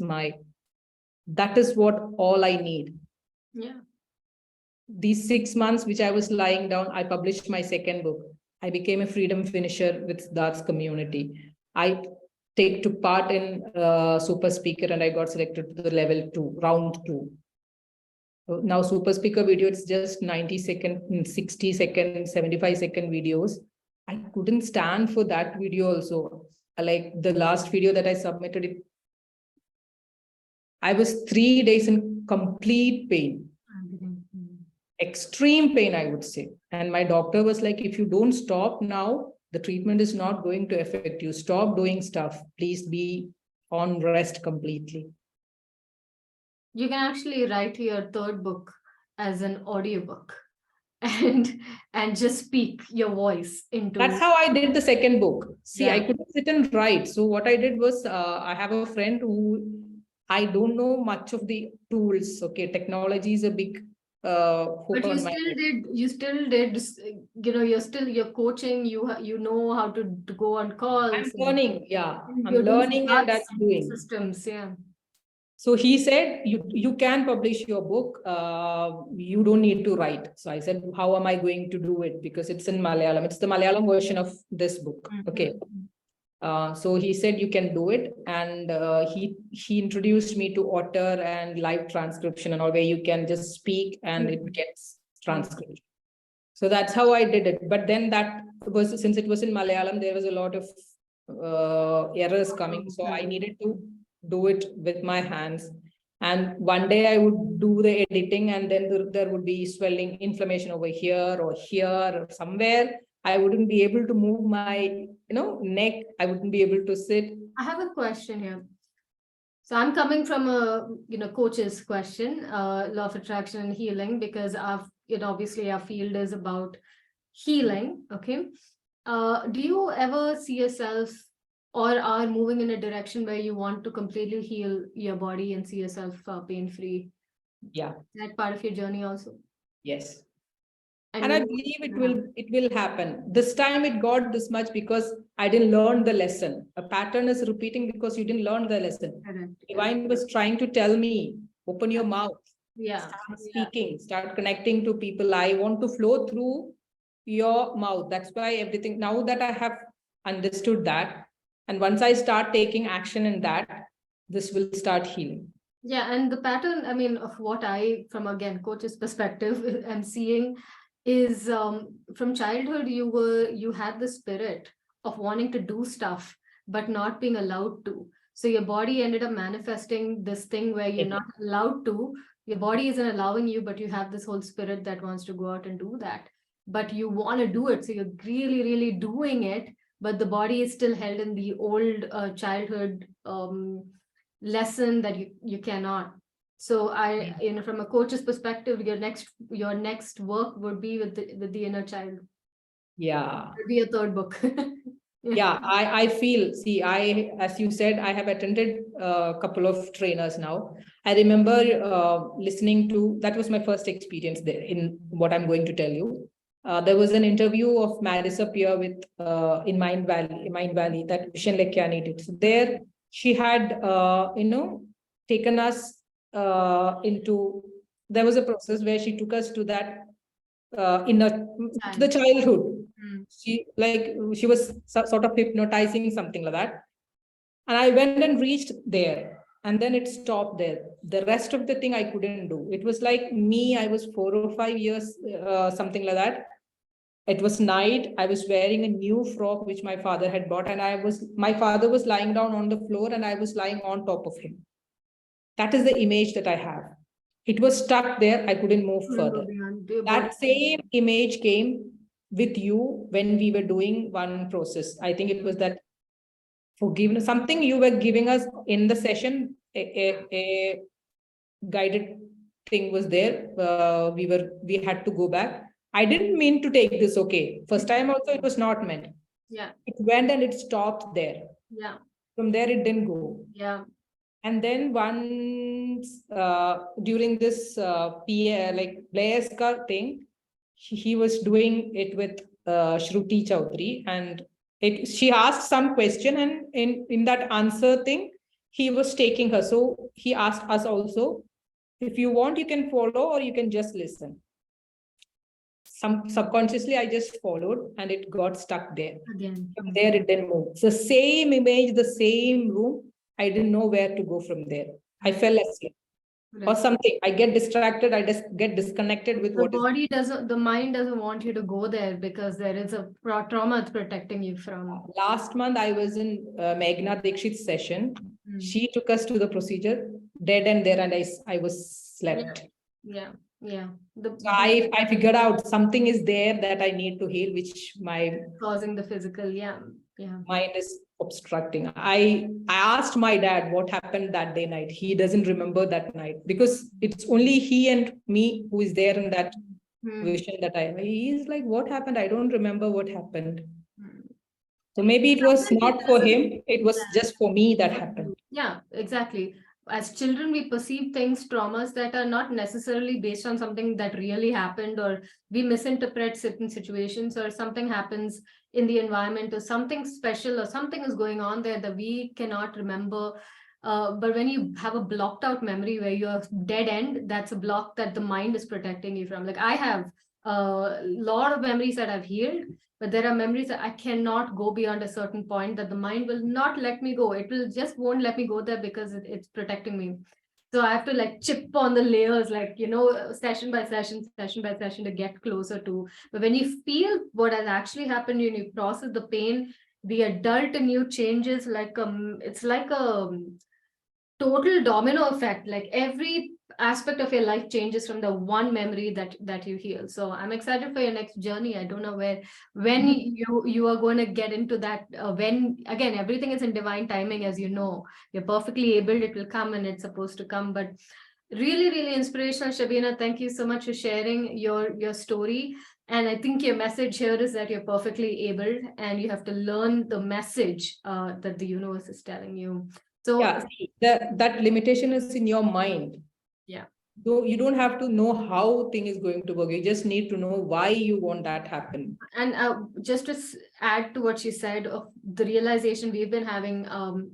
that is what all I need. Yeah. These 6 months, which I was lying down, I published my second book. I became a freedom finisher with Siddharth's community. I took part in Super Speaker, and I got selected to the level 2, round 2. Now, Super Speaker video, it's just 90 second, 60 second, 75-second videos. I couldn't stand for that video also. Like the last video that I submitted, I was 3 days in complete pain. Extreme pain, I would say. And my doctor was like, if you don't stop now, the treatment is not going to affect you. Stop doing stuff. Please be on rest completely. You can actually write your third book as an audiobook and just speak your voice into. That's how I did the second book. See, Yeah. I couldn't sit and write. So what I did was, I have a friend who, I don't know much of the tools. Okay, technology is a big But you still did, you're coaching, you know how to go on calls. I'm learning, yeah. I'm You're doing learning and that's doing. Systems, yeah. So he said, you can publish your book. You don't need to write. So I said, how am I going to do it? Because it's in Malayalam. It's the Malayalam version of this book. Okay. So he said, you can do it. And he introduced me to Otter and live transcription and all, where you can just speak and it gets transcribed. So that's how I did it. But then since it was in Malayalam, there was a lot of errors coming. So I needed to do it with my hands. And one day I would do the editing, and then there would be swelling, inflammation over here or somewhere. I wouldn't be able to move my, neck. I wouldn't be able to sit. I have a question here. So I'm coming from a, coach's question, law of attraction and healing, because obviously our field is about healing. Okay. Do you ever see yourself or are moving in a direction where you want to completely heal your body and see yourself pain-free? Yeah. That part of your journey also? Yes. And I believe it will happen. This time it got this much because I didn't learn the lesson. A pattern is repeating because you didn't learn the lesson. Correct. Divine was trying to tell me, open your mouth. Yeah. Start speaking, start connecting to people. I want to flow through your mouth. That's why everything, now that I have understood that, and once I start taking action in that, this will start healing. Yeah. And the pattern, of what I, from again, coach's perspective, am seeing is from childhood, you had the spirit of wanting to do stuff, but not being allowed to. So your body ended up manifesting this thing where you're not allowed to. Your body isn't allowing you, but you have this whole spirit that wants to go out and do that. But you want to do it. So you're really, really doing it, but the body is still held in the old childhood lesson that you cannot. So from a coach's perspective, your next work would be with the inner child. Yeah. It would be a third book. Yeah, I feel, see, as you said, I have attended a couple of trainers now. I remember listening to, that was my first experience there in what I'm going to tell you. There was an interview of Marissa Peer with in Mind Valley that Vishen Lekhiani did. So there she had, taken us into, there was a process where she took us to that to the childhood. She was sort of hypnotizing, something like that. And I went and reached there. And then it stopped there. The rest of the thing I couldn't do. It was like me, I was 4 or 5 years, something like that. It was night. I was wearing a new frock, which my father had bought. And my father was lying down on the floor and I was lying on top of him. That is the image that I have. It was stuck there. I couldn't move further. That same image came with you when we were doing one process. I think it was that forgiveness, something you were giving us in the session, a guided thing was there. We had to go back. I didn't mean to take this. Okay. First time also, it was not meant. Yeah. It went and it stopped there. Yeah. From there, it didn't go. Yeah. And then once during this PA, like Blair's thing, he was doing it with Shruti Chaudhary, and she asked some question, and in that answer thing, he was taking her. So he asked us also, if you want, you can follow or you can just listen. Subconsciously, I just followed and it got stuck there. Again. From there, it didn't move. It's the same image, the same room. I didn't know where to go from there. I fell asleep. Right. Or something. I get distracted. I just get disconnected with what the mind doesn't want you to go there because there is a trauma it's protecting you from. Last month, I was in Meghna Dikshit's session. She took us to the procedure, dead end there, and I was slept. Yeah. So I figured out something is there that I need to heal, which causing the physical, mind is obstructing. I asked my dad what happened that day night. He doesn't remember that night because it's only he and me who is there in that vision that he's like, what happened? I don't remember what happened. So maybe it was not for him. It was just for me that happened. Yeah, exactly. As children, we perceive things, traumas that are not necessarily based on something that really happened, or we misinterpret certain situations, or something happens in the environment, or something special, or something is going on there that we cannot remember. But when you have a blocked out memory where you're dead end, that's a block that the mind is protecting you from. Like I have a lot of memories that I've healed, but there are memories that I cannot go beyond a certain point, that the mind will not let me go. It will just won't let me go there because it's protecting me. So I have to like chip on the layers, like, session by session to get closer to. But when you feel what has actually happened, you process the pain, the adult in you changes like it's like a total domino effect. Like every aspect of your life changes from the one memory that you heal. So I'm excited for your next journey. I don't know when you are going to get into that, when again everything is in divine timing, as you know. You're perfectly able, it will come and it's supposed to come. But really inspirational, Shabina. Thank you so much for sharing your story. And I think your message here is that you're perfectly able and you have to learn the message that the universe is telling you. So that limitation is in your mind. Yeah. You don't have to know how thing is going to work. You just need to know why you want that happen. And just to add to what she said of the realization we've been having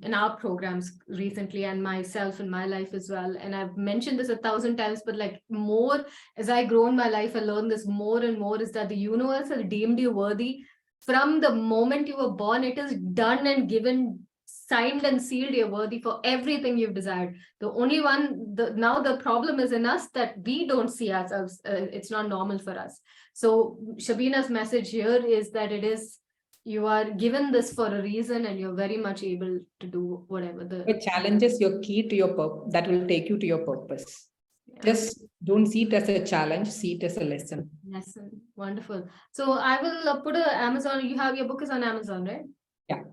in our programs recently, and myself in my life as well. And I've mentioned this 1,000 times, but like more as I grow in my life, I learn this more and more, is that the universe has deemed you worthy from the moment you were born. It is done and given, signed and sealed, you're worthy for everything you've desired. The only now the problem is in us that we don't see ourselves. It's not normal for us. So Shabina's message here is that you are given this for a reason, and you're very much able to do whatever the challenge is your key to your purpose. That will take you to your purpose. Yeah. Just don't see it as a challenge, see it as a lesson. Wonderful. So I will put Amazon. You have your book is on Amazon, right? Yeah.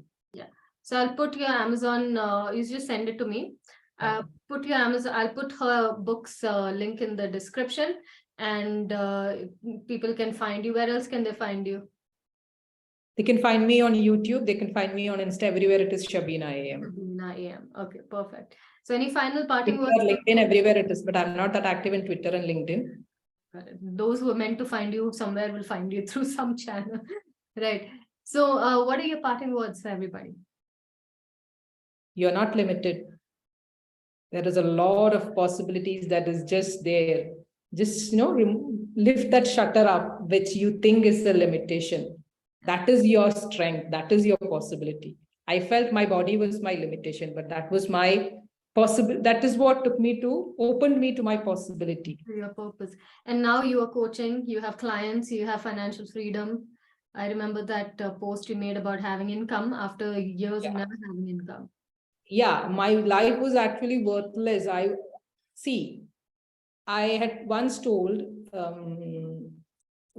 So I'll put your Amazon, you just send it to me. I'll put her books link in the description, and people can find you. Where else can they find you? They can find me on YouTube. They can find me on Insta. Everywhere it is Shabina AM. Shabina AM. Okay, perfect. So any final parting words? LinkedIn, everywhere it is, but I'm not that active in Twitter and LinkedIn. Those who are meant to find you somewhere will find you through some channel. Right. So what are your parting words for everybody? You're not limited. There is a lot of possibilities that is just there. Just, lift that shutter up, which you think is the limitation. That is your strength. That is your possibility. I felt my body was my limitation, but that was my possible. That is what opened me to my possibility. To your purpose. And now you are coaching, you have clients, you have financial freedom. I remember that post you made about having income after years of never having income. Yeah, my life was actually worthless. I had once told,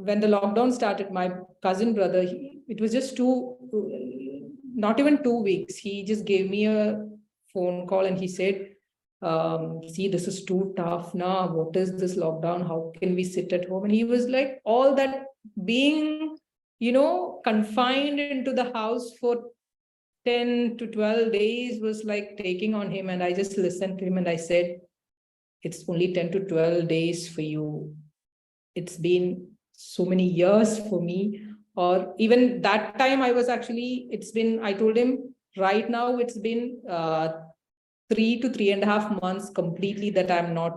when the lockdown started, my cousin brother, it was just not even 2 weeks. He just gave me a phone call and he said, see, this is too tough now. What is this lockdown? How can we sit at home? And he was like, all that being, confined into the house for 10 to 12 days was like taking on him. And I just listened to him and I said, it's only 10 to 12 days for you. It's been so many years for me. Or even that time I told him right now, it's been 3 to 3.5 months completely that I'm not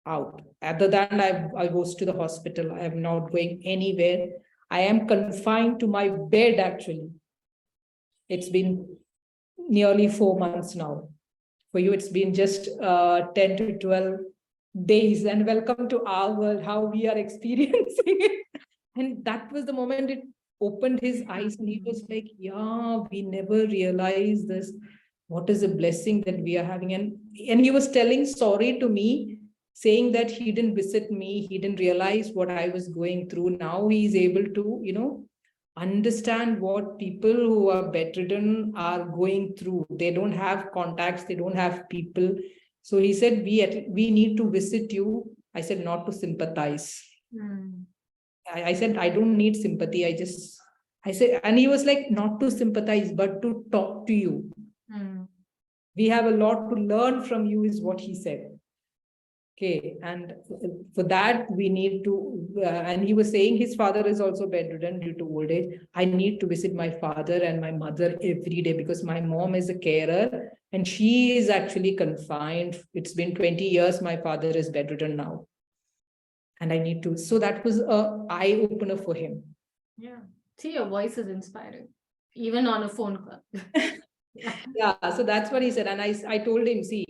out. Other than I goes to the hospital, I am not going anywhere. I am confined to my bed actually. It's been nearly 4 months now. For you, it's been just 10 to 12 days. And welcome to our world, how we are experiencing it. And that was the moment it opened his eyes and he was like, yeah, we never realized this. What is a blessing that we are having? And he was telling sorry to me, saying that he didn't visit me. He didn't realize what I was going through. Now he's able to, understand what people who are bedridden are going through. They don't have contacts. They don't have people. So he said, we need to visit you. I said, not to sympathize. I said, I don't need sympathy. I said, and he was like, not to sympathize, but to talk to you. We have a lot to learn from you, is what he said. Okay, and for that we need to, and he was saying his father is also bedridden due to old age. I need to visit my father and my mother every day because my mom is a carer and she is actually confined. It's been 20 years, my father is bedridden now. And I need to, so that was an eye opener for him. Yeah, see, your voice is inspiring, even on a phone call. Yeah, so that's what he said. And I told him, see,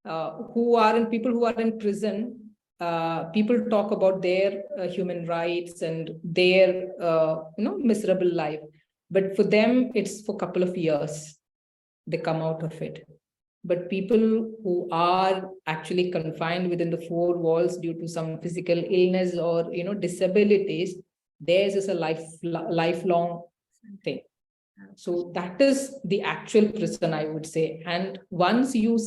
people who are in prison, people talk about their human rights and their miserable life, but for them it's for a couple of years they come out of it. But people who are actually confined within the four walls due to some physical illness or disabilities, theirs is a lifelong thing. So that is the actual prison, I would say. And once you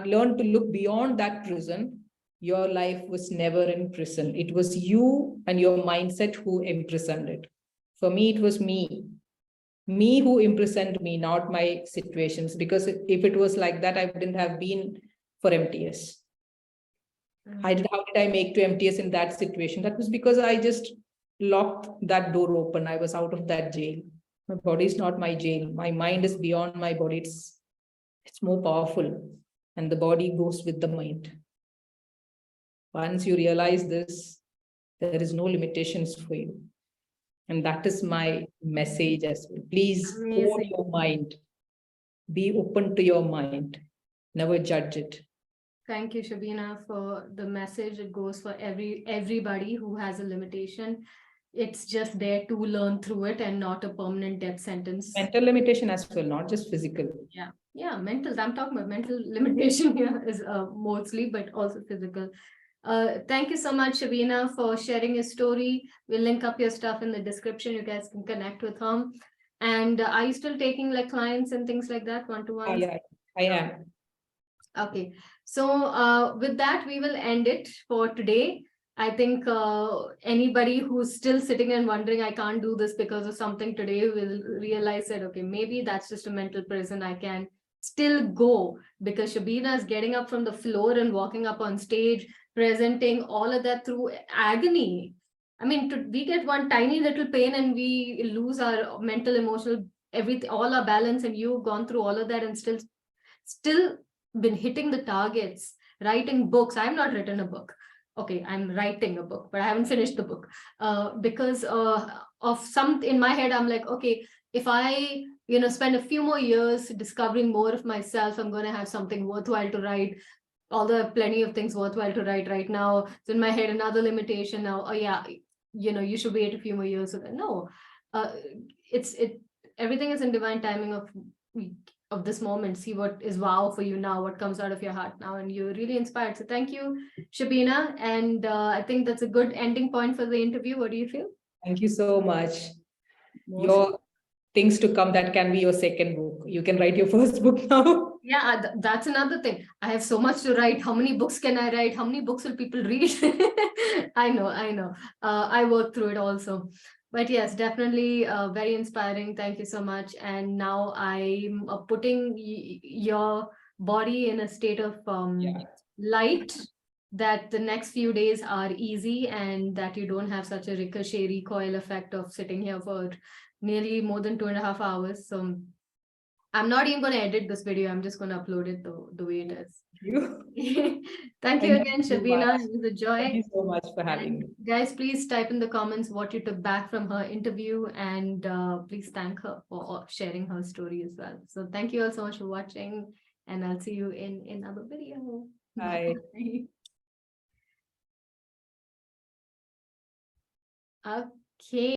learn to look beyond that prison, your life was never in prison. It was you and your mindset who imprisoned it. For me, it was me who imprisoned me, not my situations. Because if it was like that, I wouldn't have been for MTS. How did I make to MTS in that situation? That was because I just locked that door open. I was out of that jail. My body is not my jail. My mind is beyond my body. It's more powerful. And the body goes with the mind. Once you realize this, there is no limitations for you. And that is my message as well. Please open your mind. Be open to your mind. Never judge it. Thank you, Shabina, for the message. It goes for everybody who has a limitation. It's just there to learn through it and not a permanent death sentence. Mental limitation as well, not just physical. Yeah, mental. I'm talking about mental limitation here is mostly, but also physical. Thank you so much, Shabina, for sharing your story. We'll link up your stuff in the description. You guys can connect with her. And are you still taking like clients and things like that, one-to-one? Yeah, I am. Okay, so with that, we will end it for today. I think anybody who's still sitting and wondering, I can't do this because of something today, will realize that, okay, maybe that's just a mental prison. I can still go, because Shabina is getting up from the floor and walking up on stage, presenting all of that through agony. I mean, we get one tiny little pain and we lose our mental, emotional, everything, all our balance, and you've gone through all of that and still been hitting the targets, writing books. I've not written a book. Okay, I'm writing a book, but I haven't finished the book because of some in my head. I'm like, okay, if I spend a few more years discovering more of myself. I'm going to have something worthwhile to write. Although I have plenty of things worthwhile to write right now. It's in my head, another limitation now. Oh yeah, you should wait a few more years. No, uh, everything is in divine timing of this moment. See what is wow for you now, what comes out of your heart now, and you're really inspired. So thank you, Shabina. And I think that's a good ending point for the interview. What do you feel? Thank you so much. Most Your things to come, that can be your second book. You can write your first book now. Yeah, that's another thing. I have so much to write. How many books can I write? How many books will people read? I know, I know. I work through it also. But yes, definitely very inspiring. Thank you so much. And now I'm putting your body in a state of Yeah. light, that the next few days are easy and that you don't have such a ricochet recoil effect of sitting here for nearly more than 2.5 hours. So I'm not even going to edit this video. I'm just going to upload it the way it is. You. Thank you Thank again, you so much. Shabina. It was a Thank joy. you so much for having And me. guys, please type in the comments what you took back from her interview, and please thank her for sharing her story as well. So thank you all so much for watching, and I'll see you in another video. Bye. Okay.